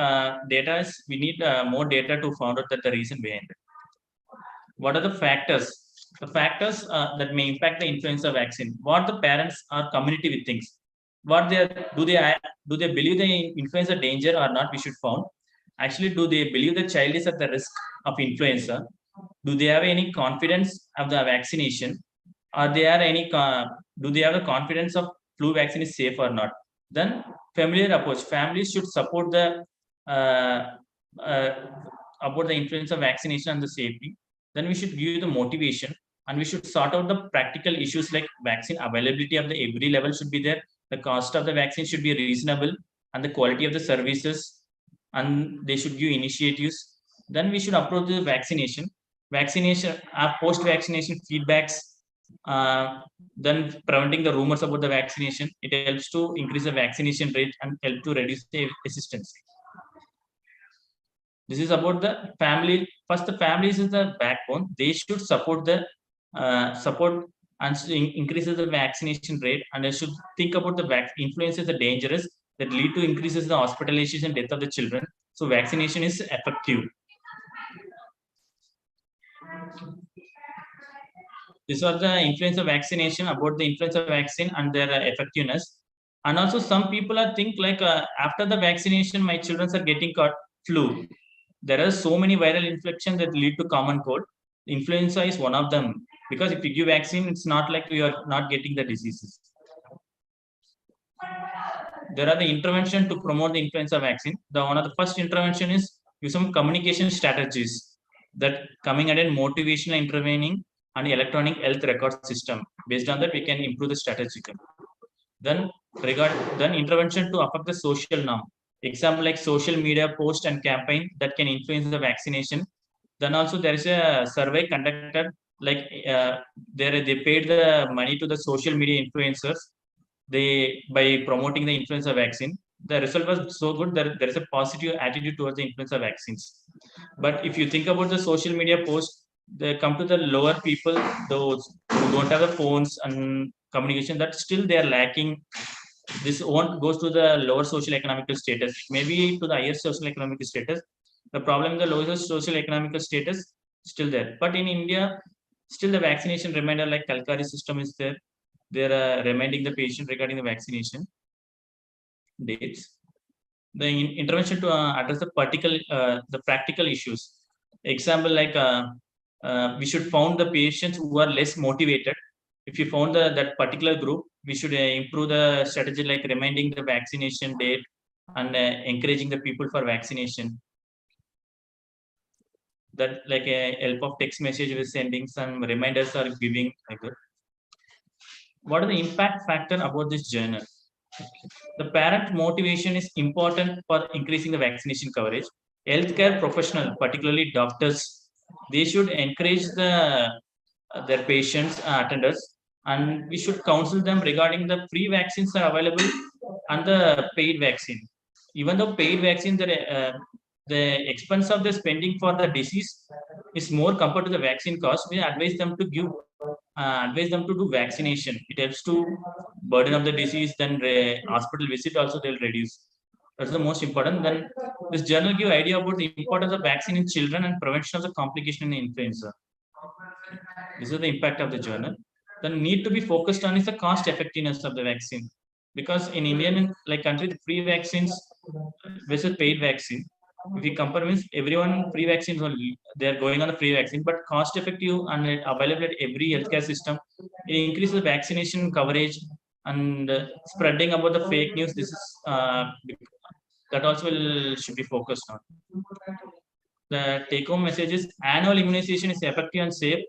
data is, we need more data to find out that the reason behind it. What are the factors? The factors that may impact the influenza vaccine. What the parents or community with thinks. What they do they believe the influenza danger or not? We should found. Actually, do they believe the child is at the risk of influenza? Do they have any confidence of the vaccination? Or they are any do they have the confidence of flu vaccine is safe or not? Then familiar approach. Families should support the about the influenza vaccination and the safety. Then we should give the motivation, and we should sort out the practical issues like vaccine availability of the every level should be there. The cost of the vaccine should be reasonable, and the quality of the services, and they should give initiatives. Then we should approach the vaccination. Vaccination, post-vaccination feedbacks. Then preventing the rumors about the vaccination. It helps to increase the vaccination rate and help to reduce the hesitancy. This is about the family. First, the families is the backbone. They should support the support and increases the vaccination rate, and they should think about the influences the dangerous that lead to increases the hospitalization death of the children. So vaccination is effective. These are the influenza vaccination, about the influenza vaccine and their effectiveness. And also some people are think like after the vaccination, my children are getting caught flu. There are so many viral infections that lead to common cold. Influenza is one of them, because if you give vaccine, it's not like you are not getting the diseases. There are the intervention to promote the influenza vaccine. One of the first intervention is use some communication strategies that coming at a motivational intervening and electronic health record system. Based on that, we can improve the strategy. Then intervention to affect the social norm. Example like social media post and campaign that can influence the vaccination. Then also there is a survey conducted, like they paid the money to the social media influencers by promoting the influenza vaccine. The result was so good that there is a positive attitude towards the influenza vaccines. But if you think about the social media post, they come to the lower people, those who don't have the phones and communication, that still they are lacking. This won't goes to the lower social economical status, maybe to the higher social economical status. The problem in the lower social economical status still there. But in India, still the vaccination reminder like Kalkari system is there. They're reminding the patient regarding the vaccination dates. The intervention to address the practical issues. Example like we should found the patients who are less motivated. If you found that particular group, we should improve the strategy like reminding the vaccination date and encouraging the people for vaccination. That like a help of text message with sending some reminders are giving like that. What are the impact factor about this journal? The parent motivation is important for increasing the vaccination coverage. Healthcare professional, particularly doctors, they should encourage their patients, attenders, and we should counsel them regarding the free vaccines are available and the paid vaccine. Even though paid vaccine, the expense of the spending for the disease is more compared to the vaccine cost. We advise them to give, advise them to do vaccination. It helps to burden of the disease. Then hospital visit also they'll reduce. That's the most important. Then this journal give idea about the importance of vaccine in children and prevention of the complication in influenza. This is the impact of the journal. The need to be focused on is the cost effectiveness of the vaccine, because in Indian like country, the free vaccines versus paid vaccine. If we compare, means everyone free vaccines only, they are going on the free vaccine, but cost effective and available at every healthcare system. It increases the vaccination coverage and spreading about the fake news. This is that also should be focused on. The take-home message is annual immunization is effective and safe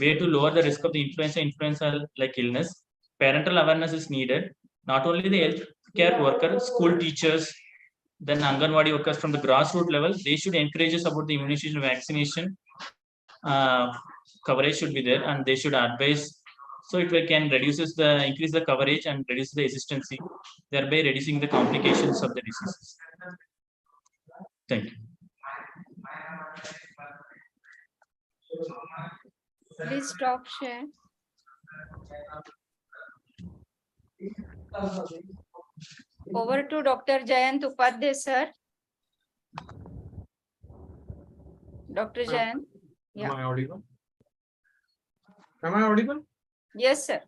way to lower the risk of the influenza like illness. Parental awareness is needed. Not only the healthcare worker, school teachers, then Anganwadi workers from the grassroots level, they should encourage us about the immunization vaccination. Coverage should be there, and they should advise. So it can increase the coverage and reduce the hesitancy, thereby reducing the complications of the diseases. Thank you. Please stop share. Over to Dr. Jayant Upadhyay, sir. Dr. Jayant. Yeah. Am I audible? Am I audible? Yes, sir.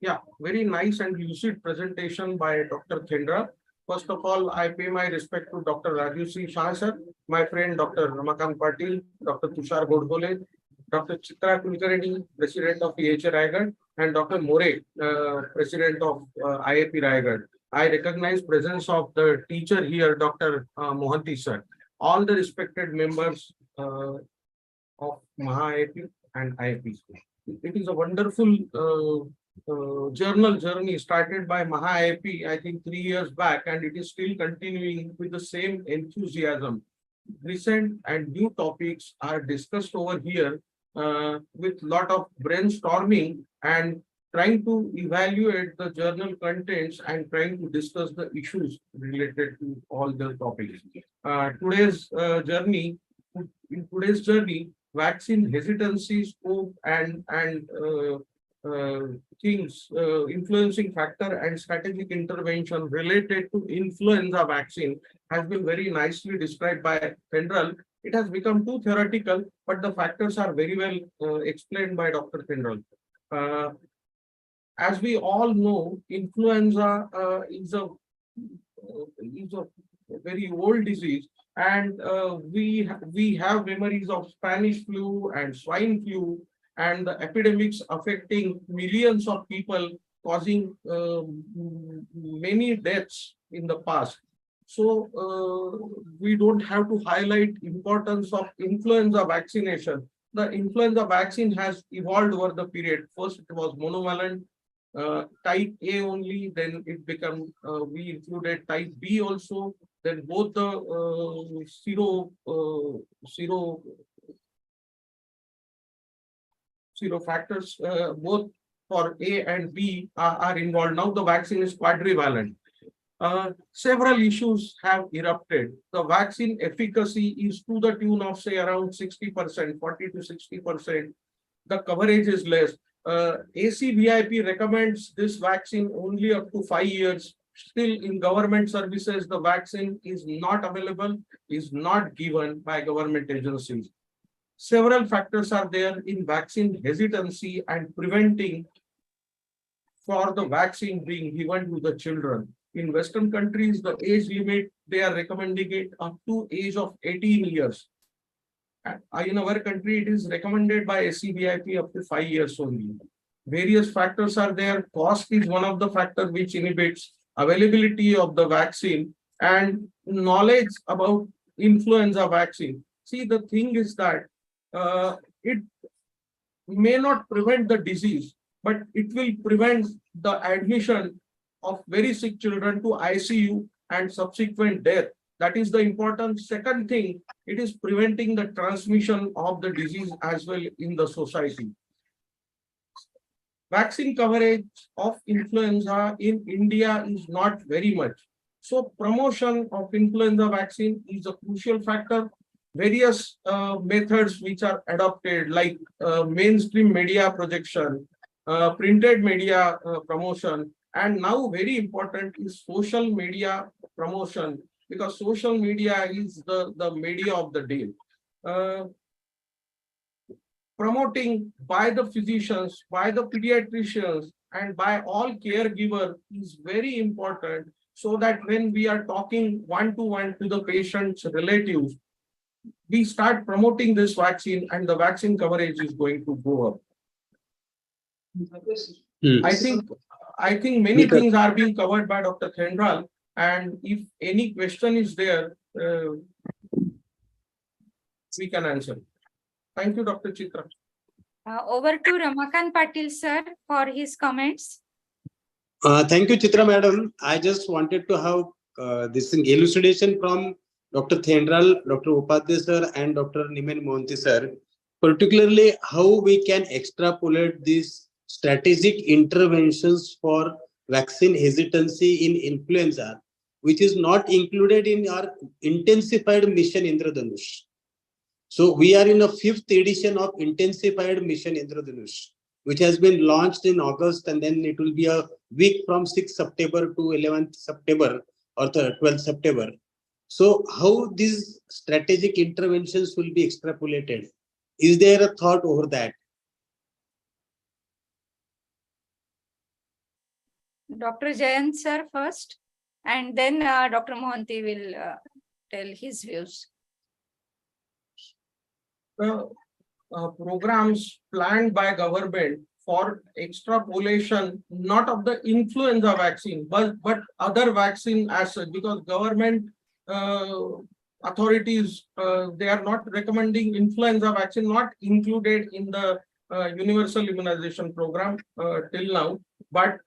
Yeah, very nice and lucid presentation by Dr. Kendra. First of all, I pay my respect to Dr. Raju Shah, sir, my friend Dr. Ramakant Patil, Dr. Tushar Godbole, Dr. Chitra Kulkarni, President of EHA Raigad, and Dr. More, President of IAP Raigad. I recognize presence of the teacher here, Dr. Mohanty, sir. All the respected members of Maha-IAP and IAP. It is a wonderful journey started by Maha-IAP, I think 3 years back, and it is still continuing with the same enthusiasm. Recent and new topics are discussed over here with lot of brainstorming and trying to evaluate the journal contents and trying to discuss the issues related to all the topics. In today's journey, vaccine hesitancy, scope, and things, influencing factor and strategic intervention related to influenza vaccine has been very nicely described by Fenral. It has become too theoretical, but the factors are very well explained by Dr. Fenral. As we all know, influenza is a very old disease, and we have memories of Spanish flu and swine flu, and the epidemics affecting millions of people, causing many deaths in the past. So we don't have to highlight importance of influenza vaccination. The influenza vaccine has evolved over the period. First, it was monovalent, type A only, then it became, we included type B also, then both the zero factors, both for A and B are involved. Now the vaccine is quadrivalent. several issues have erupted. The vaccine efficacy is to the tune of say around 60%, 40 to 60%. The coverage is less. ACVIP recommends this vaccine only up to 5 years. Still in government services, the vaccine is not available, is not given by government agencies. Several factors are there in vaccine hesitancy and preventing for the vaccine being given to the children. In Western countries, the age limit, they are recommending it up to age of 18 years. In our country, it is recommended by ACVIP up to 5 years only. Various factors are there. Cost is one of the factors which inhibits availability of the vaccine and knowledge about influenza vaccine. See, the thing is that it may not prevent the disease, but it will prevent the admission of very sick children to ICU and subsequent death. That is the important. Second thing, it is preventing the transmission of the disease as well in the society. Vaccine coverage of influenza in India is not very much. So promotion of influenza vaccine is a crucial factor. Various methods which are adopted like mainstream media projection, printed media promotion, and now very important is social media promotion, because social media is the media of the day. Promoting by the physicians, by the pediatricians, and by all caregivers is very important, so that when we are talking one-to-one to the patient's relatives, we start promoting this vaccine and the vaccine coverage is going to go up. I think many things are being covered by Dr. Thendral, and if any question is there, we can answer. Thank you, Dr. Chitra. Over to Ramakant Patil sir for his comments. Thank you, Chitra madam. I just wanted to have this elucidation from Dr. Thendral, Dr. Upadhyay sir, and Dr. Nimen Mohanty sir, particularly how we can extrapolate these strategic interventions for vaccine hesitancy in influenza, which is not included in our intensified mission Indradhanush. So we are in a 5th edition of intensified mission Indradhanush, which has been launched in August, and then it will be a week from 6th September to 11th September or 12th September. So how these strategic interventions will be extrapolated? Is there a thought over that? Dr. Jayant sir first, and then Dr. Mohanty will tell his views. Programs planned by government for extrapolation, not of the influenza vaccine, but other vaccine as such, because government authorities, they are not recommending influenza vaccine, not included in the universal immunization program till now, but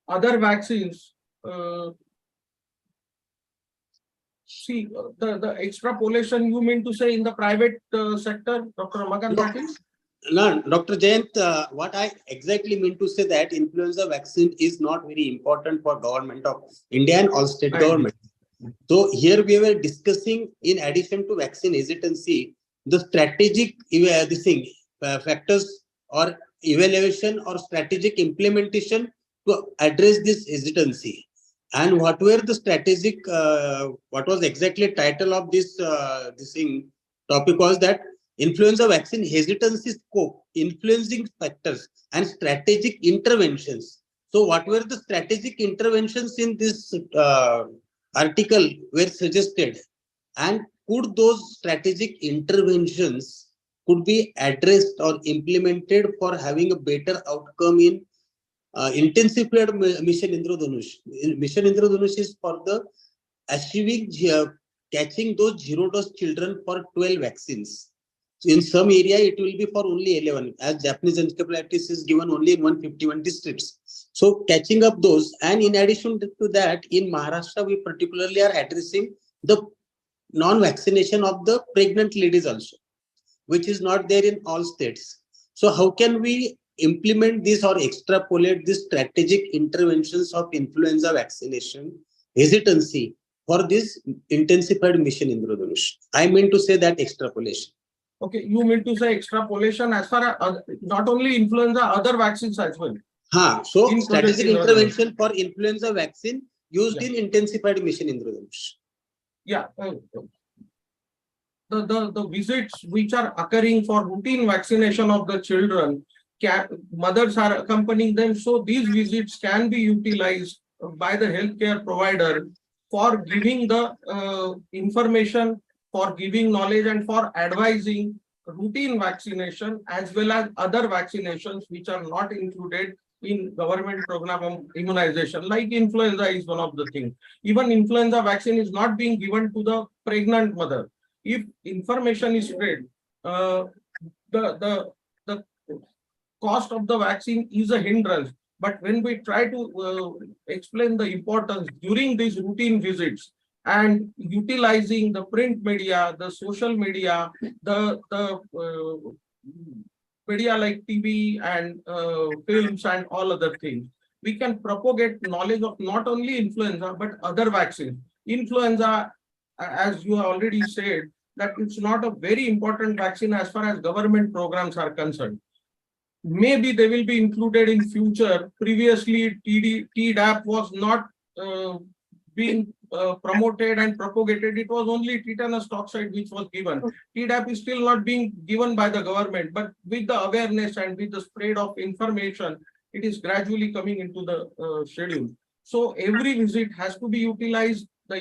other vaccines, see, the extrapolation you mean to say in the private sector, Dr. Ramakant Patil? No, Dr. Jayant, what I exactly mean to say that influenza vaccine is not very important for government of India and all state government. So here we were discussing, in addition to vaccine hesitancy, the strategic factors or evaluation or strategic implementation to address this hesitancy. And what were the strategic, what was exactly title of this topic was that influenza vaccine hesitancy scope, influencing factors and strategic interventions. So what were the strategic interventions in this article were suggested, and could those strategic interventions could be addressed or implemented for having a better outcome in intensified mission Indradhanush. Mission Indradhanush is for the achieving catching those 0-dose children for 12 vaccines. So in some area it will be for only 11, as Japanese encephalitis is given only in 151 districts. So catching up those, and in addition to that, in Maharashtra we particularly are addressing the non-vaccination of the pregnant ladies also, which is not there in all states. So how can we implement this or extrapolate this strategic interventions of influenza vaccination hesitancy for this intensified mission Indradhanush. I mean to say that extrapolation. Okay, you mean to say extrapolation as far as not only influenza, other vaccines as well. So In Project strategic Indradhanush. intervention for influenza vaccine used in intensified mission Indradhanush. Yeah. The visits which are occurring for routine vaccination of the children, mothers are accompanying them. So these visits can be utilized by the healthcare provider for giving the information, for giving knowledge, and for advising routine vaccination as well as other vaccinations which are not included in government program of immunization, like influenza is one of the things. Even influenza vaccine is not being given to the pregnant mother. If information is spread, the cost of the vaccine is a hindrance. But when we try to explain the importance during these routine visits and utilizing the print media, the social media, the media like TV and films and all other things, we can propagate knowledge of not only influenza but other vaccines. Influenza, as you already said, that it's not a very important vaccine as far as government programs are concerned. Maybe they will be included in future. Previously, Tdap was not being promoted and propagated. It was only tetanus toxoid which was given. Tdap is still not being given by the government, but with the awareness and with the spread of information, it is gradually coming into the schedule. So every visit has to be utilized. The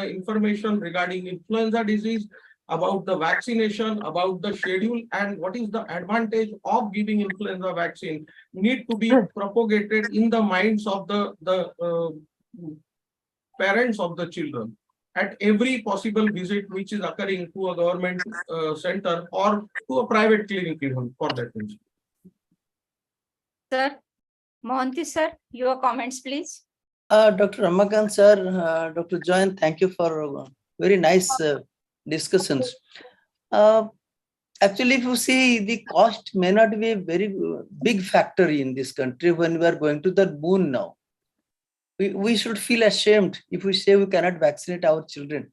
information regarding influenza disease, about the vaccination, about the schedule, and what is the advantage of giving influenza vaccine need to be propagated in the minds of the parents of the children at every possible visit which is occurring to a government center or to a private clinic even for that reason. Sir, Mohanty sir, your comments please. Dr. Ramakant sir, Dr. Joyan, thank you for very nice discussions. Actually, if you see, the cost may not be a very big factor in this country when we are going to the moon now. We should feel ashamed if we say we cannot vaccinate our children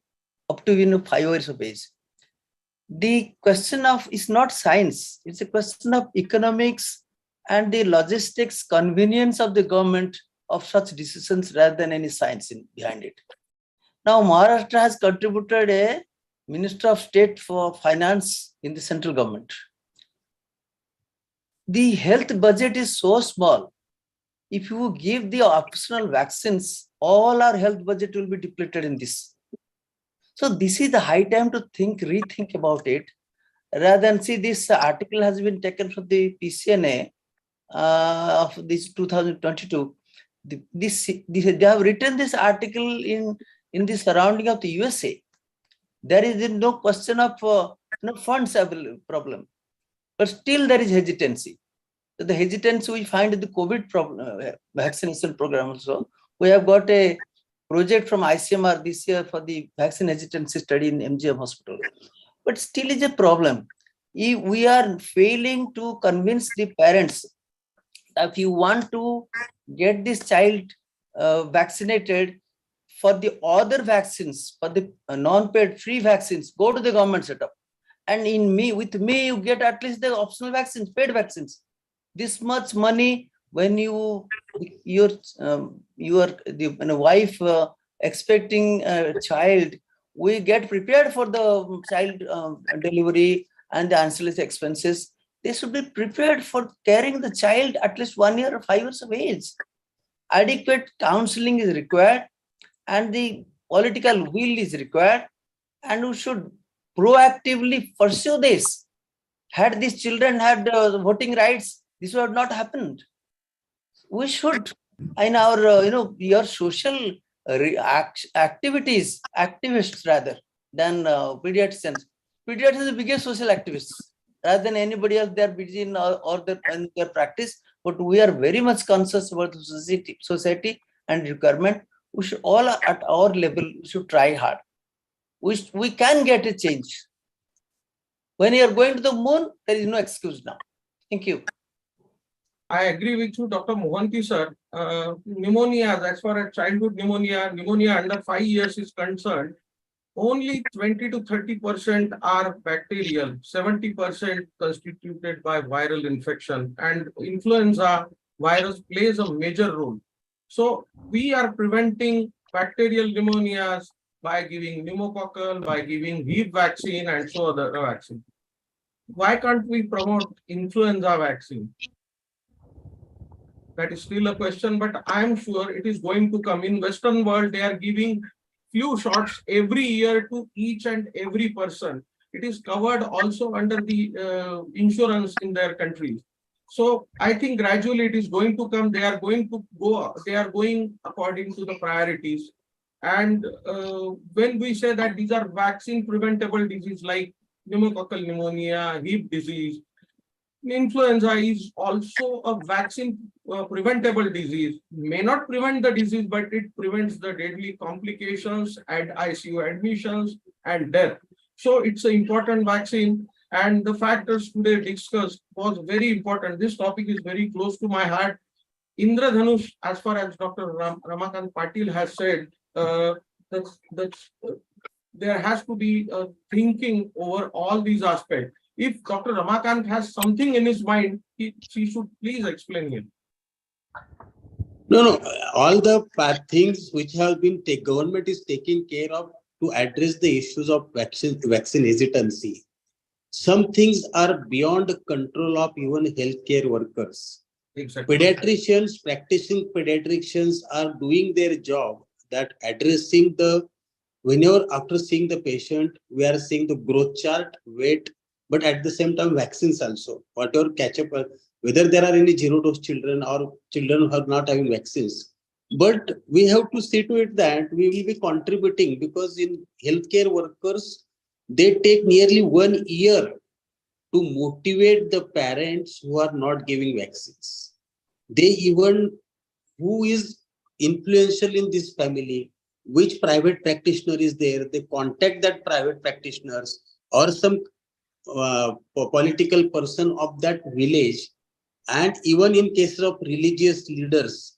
up to 5 years of age. The question of is not science, it's a question of economics and the logistics convenience of the government of such decisions rather than any science behind it. Now, Maharashtra has contributed a Minister of State for Finance in the central government. The health budget is so small. If you give the optional vaccines, all our health budget will be depleted in this. So this is the high time to rethink about it, rather than see this article has been taken from the PCNA of this 2022. They have written this article in the surrounding of the USA. There is no question of funds problem, but still there is hesitancy. So the hesitancy we find in the COVID vaccination program also. We have got a project from ICMR this year for the vaccine hesitancy study in MGM hospital, but still is a problem. We are failing to convince the parents that if you want to get this child vaccinated, for the other vaccines, for the non-paid free vaccines, go to the government setup. And with me, you get at least the optional vaccines, paid vaccines. This much money when your wife expecting a child, we get prepared for the child delivery and the ancillary expenses. They should be prepared for carrying the child at least 1 year or 5 years of age. Adequate counseling is required, and the political will is required, and we should proactively pursue this. Had these children had voting rights, this would have not happened. We should, in our your social activities, activists rather than pediatricians. Pediatricians are the biggest social activists. Rather than anybody else, they are busy in their practice. But we are very much conscious about the society and requirement. We should all at our level, we should try hard. We can get a change. When you are going to the moon, there is no excuse now. Thank you. I agree with you, Dr. Mohanty sir. Pneumonia, as far as childhood pneumonia under 5 years is concerned, only 20 to 30% are bacterial, 70% constituted by viral infection, and influenza virus plays a major role. So we are preventing bacterial pneumonias by giving pneumococcal, by giving HEEP vaccine and so other vaccine. Why can't we promote influenza vaccine? That is still a question, but I am sure it is going to come. In Western world, they are giving few shots every year to each and every person. It is covered also under the insurance in their countries. So I think gradually it is going to come. They are going according to the priorities. And when we say that these are vaccine preventable disease like pneumococcal pneumonia, HEEP disease, influenza is also a vaccine preventable disease. May not prevent the disease, but it prevents the deadly complications and ICU admissions and death. So it's an important vaccine, and the factors today discussed was very important. This topic is very close to my heart. Indradhanush, as far as Dr. Ramakant Patil has said, there has to be thinking over all these aspects. If Dr. Ramakant has something in his mind, she should please explain it. No. All the things which have been government is taking care of to address the issues of vaccine hesitancy. Some things are beyond the control of even healthcare workers. Exactly. Pediatricians, practicing pediatricians are doing their job, that addressing the, whenever after seeing the patient, we are seeing the growth chart, weight, but at the same time vaccines also, whatever catch up, whether there are any zero dose children or children who are not having vaccines. But we have to see to it that we will be contributing, because in healthcare workers, they take nearly 1 year to motivate the parents who are not giving vaccines. They even, who is influential in this family, which private practitioner is there, they contact that private practitioners or some political person of that village, and even in cases of religious leaders.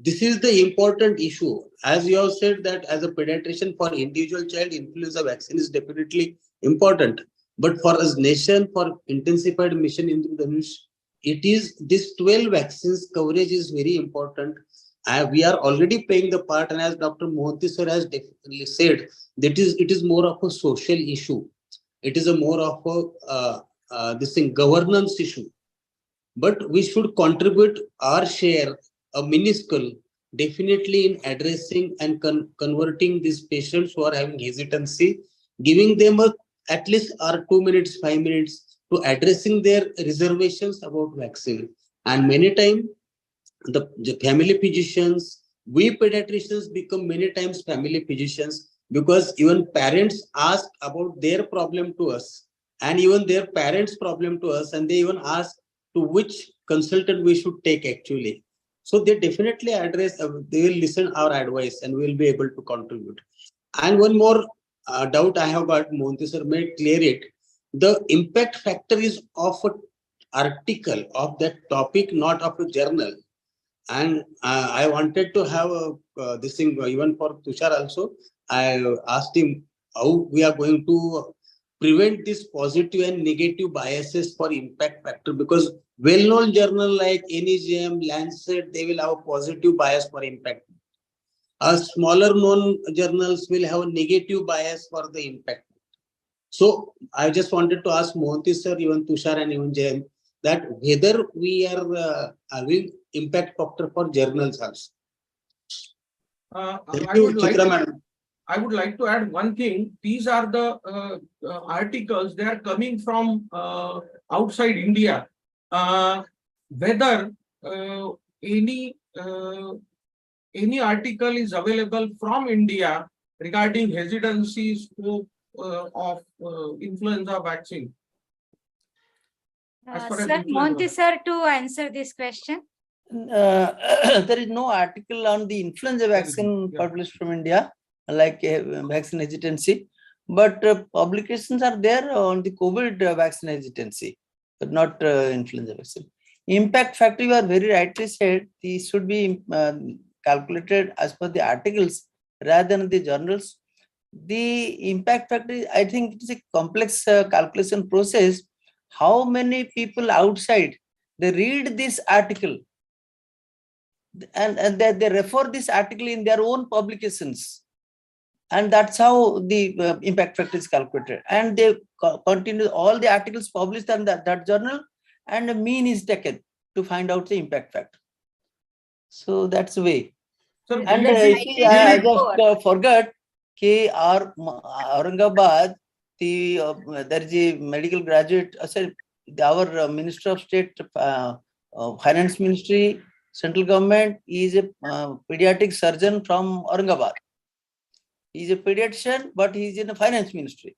This is the important issue. As you have said that as a pediatrician, for individual child, influenza vaccine is definitely important. But for us nation, for intensified mission Indradhanush, it is this 12 vaccines coverage is very important. We are already playing the part, and as Dr. Mohanty sir has definitely said, that it is more of a social issue. It is a more of a this thing governance issue. But we should contribute our share, a minuscule, definitely in addressing and converting these patients who are having hesitancy, giving them at least 2 minutes, 5 minutes to addressing their reservations about vaccine. And many times, the family physicians, we pediatricians become many times family physicians, because even parents ask about their problem to us, and even their parents' problem to us, and they even ask to which consultant we should take actually. So they definitely address, they will listen our advice, and we will be able to contribute. And one more doubt I have got, Mohanty sir may clear it. The impact factor is of an article of that topic, not of a journal. And I wanted to have this thing even for Tushar also. I asked him how we are going to prevent this positive and negative biases for impact factor, because well-known journal like NEJM, Lancet, they will have a positive bias for impact. Smaller known journals will have a negative bias for the impact. So I just wanted to ask Mohanty sir, even Tushar and even Jayant, that whether we are having impact factor for journals also. I would like to add one thing. These are the articles, they are coming from outside India. Whether any article is available from India regarding hesitancies of influenza vaccine. Sir, Mohanty sir, to answer this question. There is no article on the influenza vaccine published from India, like vaccine hesitancy, but publications are there on the COVID vaccine hesitancy, but not influenza vaccine. Impact factor, you are very rightly said, these should be calculated as per the articles rather than the journals. The impact factor, I think it is a complex calculation process. How many people outside, they read this article and they refer this article in their own publications. And that's how the impact factor is calculated. And they continue all the articles published in that journal, and a mean is taken to find out the impact factor. So that's the way. Sir, And I just forgot कि our Aurangabad, there is a medical graduate, our Minister of State Finance Ministry, central government, is a pediatric surgeon from Aurangabad. He is a pediatrician, but he is in the finance ministry.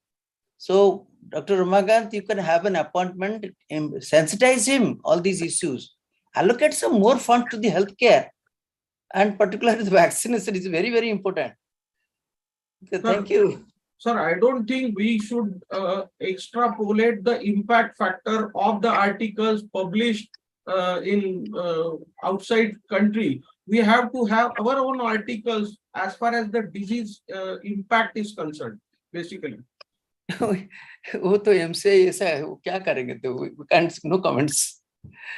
So, Dr. Ramakant, you can have an appointment, sensitize him all these issues, allocate some more funds to the healthcare, and particularly the vaccination is very, very important. Okay, thank you. Sir, I don't think we should extrapolate the impact factor of the articles published in outside country. We have to have our own articles as far as the disease impact is concerned, basically. वो तो MCI ऐसा है, वो क्या करेंगे तो we can't, no comments.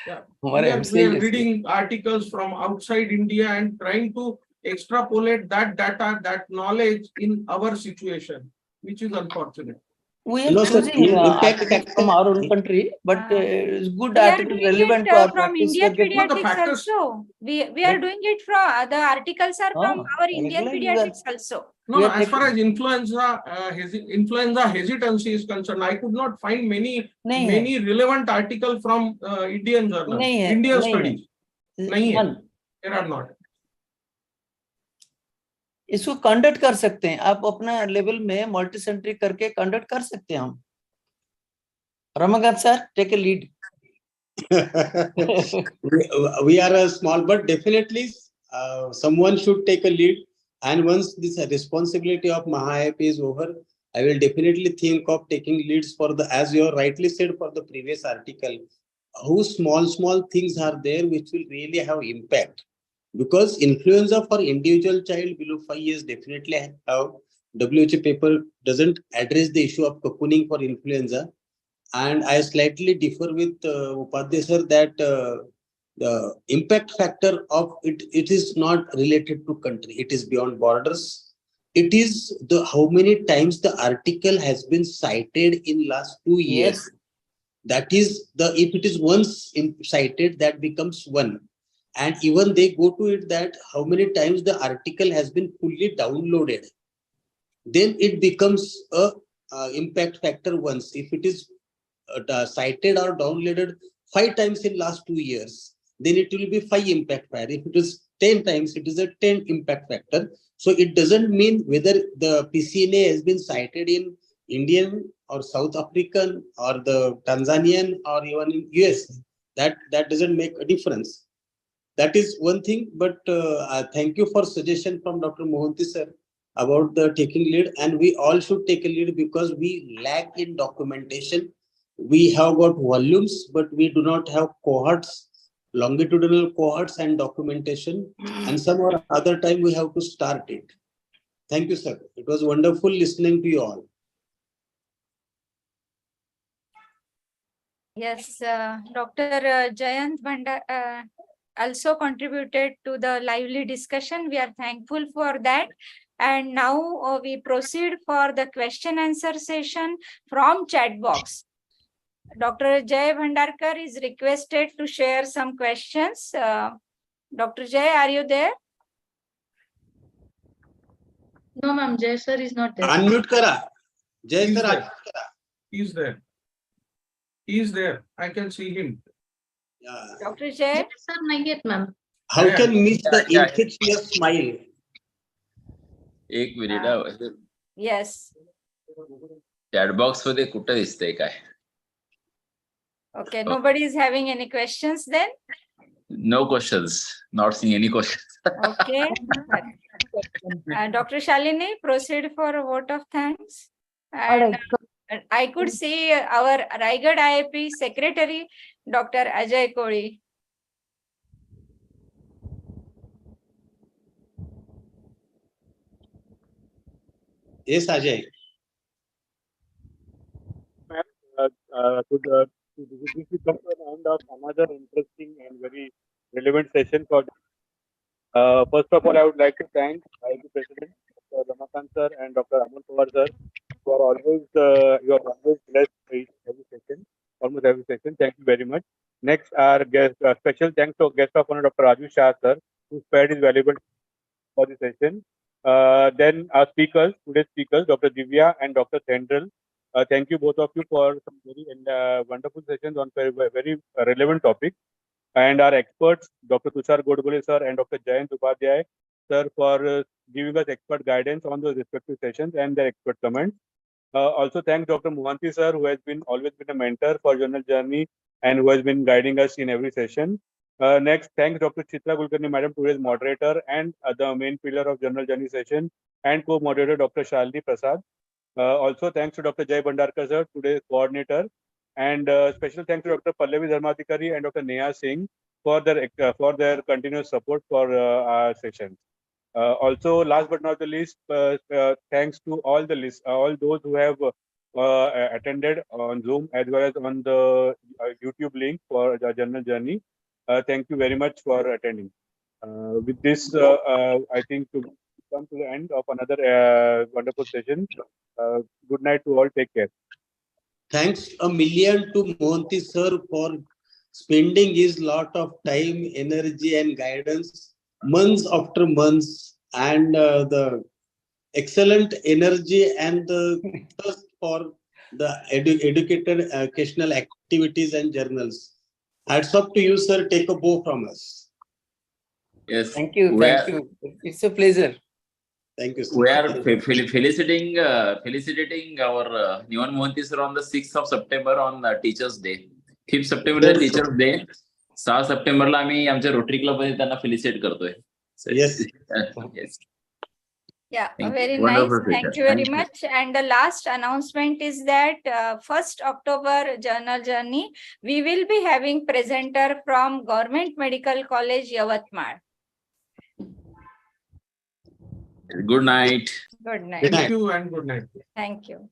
Yeah. हमारे We are reading articles from outside India and trying to extrapolate that data, that knowledge in our situation, which is unfortunate. We are using articles from our own country, but it's good article relevant to our from practice. Indian pediatrics also. We are doing it from the articles are from our Indian pediatrics also. No, as far as influenza hesitancy is concerned, I could not find many relevant articles from Indian journals, Indian studies. There are not. इसको conduct कर सकते हैं आप अपना level में multi centric करके conduct कर सकते हैं हम Ramakant sir take a lead we are a small but definitely someone should take a lead, and once this responsibility of MahaIP is over, I will definitely think of taking leads for the, as you rightly said for the previous article, how small things are there which will really have impact. Because influenza for individual child below 5 years definitely have, WHO paper doesn't address the issue of cocooning for influenza. And I slightly differ with Upadhyay sir that the impact factor of it is not related to country. It is beyond borders. It is the how many times the article has been cited in last 2 years. Yes. That is the, if it is once cited, that becomes one. And even they go to it that how many times the article has been fully downloaded, then it becomes a impact factor once. If it is cited or downloaded 5 times in last 2 years, then it will be 5 impact factor. If it is 10 times, it is a 10 impact factor. So it doesn't mean whether the PCNA has been cited in Indian or South African or the Tanzanian or even in US. That doesn't make a difference. That is one thing, but thank you for suggestion from Dr. Mohanty sir about the taking lead, and we all should take a lead because we lack in documentation. We have got volumes, but we do not have cohorts, longitudinal cohorts and documentation, and some or other time we have to start it. Thank you, sir. It was wonderful listening to you all. Yes, Dr. Jayant Bhandar also contributed to the lively discussion. We are thankful for that. And now we proceed for the question answer session from chat box. Dr. Jay Bhandarkar is requested to share some questions. Dr. Jay, are you there? No, ma'am. Jay sir is not there. Unmute kara. Jay sir. He's there. He's there. I can see him. Yeah. Dr. Jay? Jay sir, not yet, ma'am. How can miss the infectious smile? एक minute Yes. Chat box मध्ये कुठं दिसतंय काय? Okay, nobody is having any questions then? No questions. Not seeing any questions. Okay. Dr. Shalini, proceed for a vote of thanks. All And right. I could see our Raigad IIP Secretary, Dr. Ajay Koli. Yes, Ajay. This is come to an end of another interesting and very relevant session for. First of all, I would like to thank IIT President Dr. Ramakant sir and Dr. Amol Pawar sir for always you are always blessed every session, almost every session. Thank you very much. Next, our guest special thanks to guest of honor Dr. Raju Shah sir, who spared his valuable for the session. Then our speakers, today's speakers, Dr. Divya and Dr. Tendril. Thank you both of you for some very wonderful sessions on very relevant topics. And our experts, Dr. Tushar Godbole sir and Dr. Jayant Upadhyay sir, for giving us expert guidance on those respective sessions and their expert comments. Also, thanks Dr. Mohanty sir, who has always been a mentor for Journal Journey and who has been guiding us in every session. Next, thanks Dr. Chitra Kulkarni Madam, today's moderator and the main pillar of Journal Journey session, and co-moderator Dr. Shalini Prasad. Also, thanks to Dr. Jay Bhandarkar sir, today's coordinator, and special thanks to Dr. Pallavi Dharmadhikari and Dr. Neha Singh for their continuous support for our sessions. Also, last but not the least, thanks to all those who have attended on Zoom as well as on the YouTube link for the Journal Journey. Thank you very much for attending. With this, I think to come to the end of another wonderful session. Good night to all. Take care. Thanks a million to Mohanty sir for spending his lot of time, energy and guidance months after months, and the excellent energy and the thirst for the educational activities and journals. Hats off to you, sir. Take a bow from us. Yes. Thank you. Thank you. It's a pleasure. Thank you, sir. We are felicitating our Neon Mohanty sir on the 6th of September on Teachers Day. 5th September Yes, Teachers Day. 6 सप्टेंबरला आम्ही आमच्या rotary club मध्ये त्यांना फेलिसिट करतोय. Yes. Yes. Yeah, Thank very you. nice. Wonderful Thank session. you very Thank you. much. And the last announcement is that 1st October Journal Journey, we will be having presenter from Government Medical College, Yavatmal. Good night. Good night. Thank you and good night. Thank you.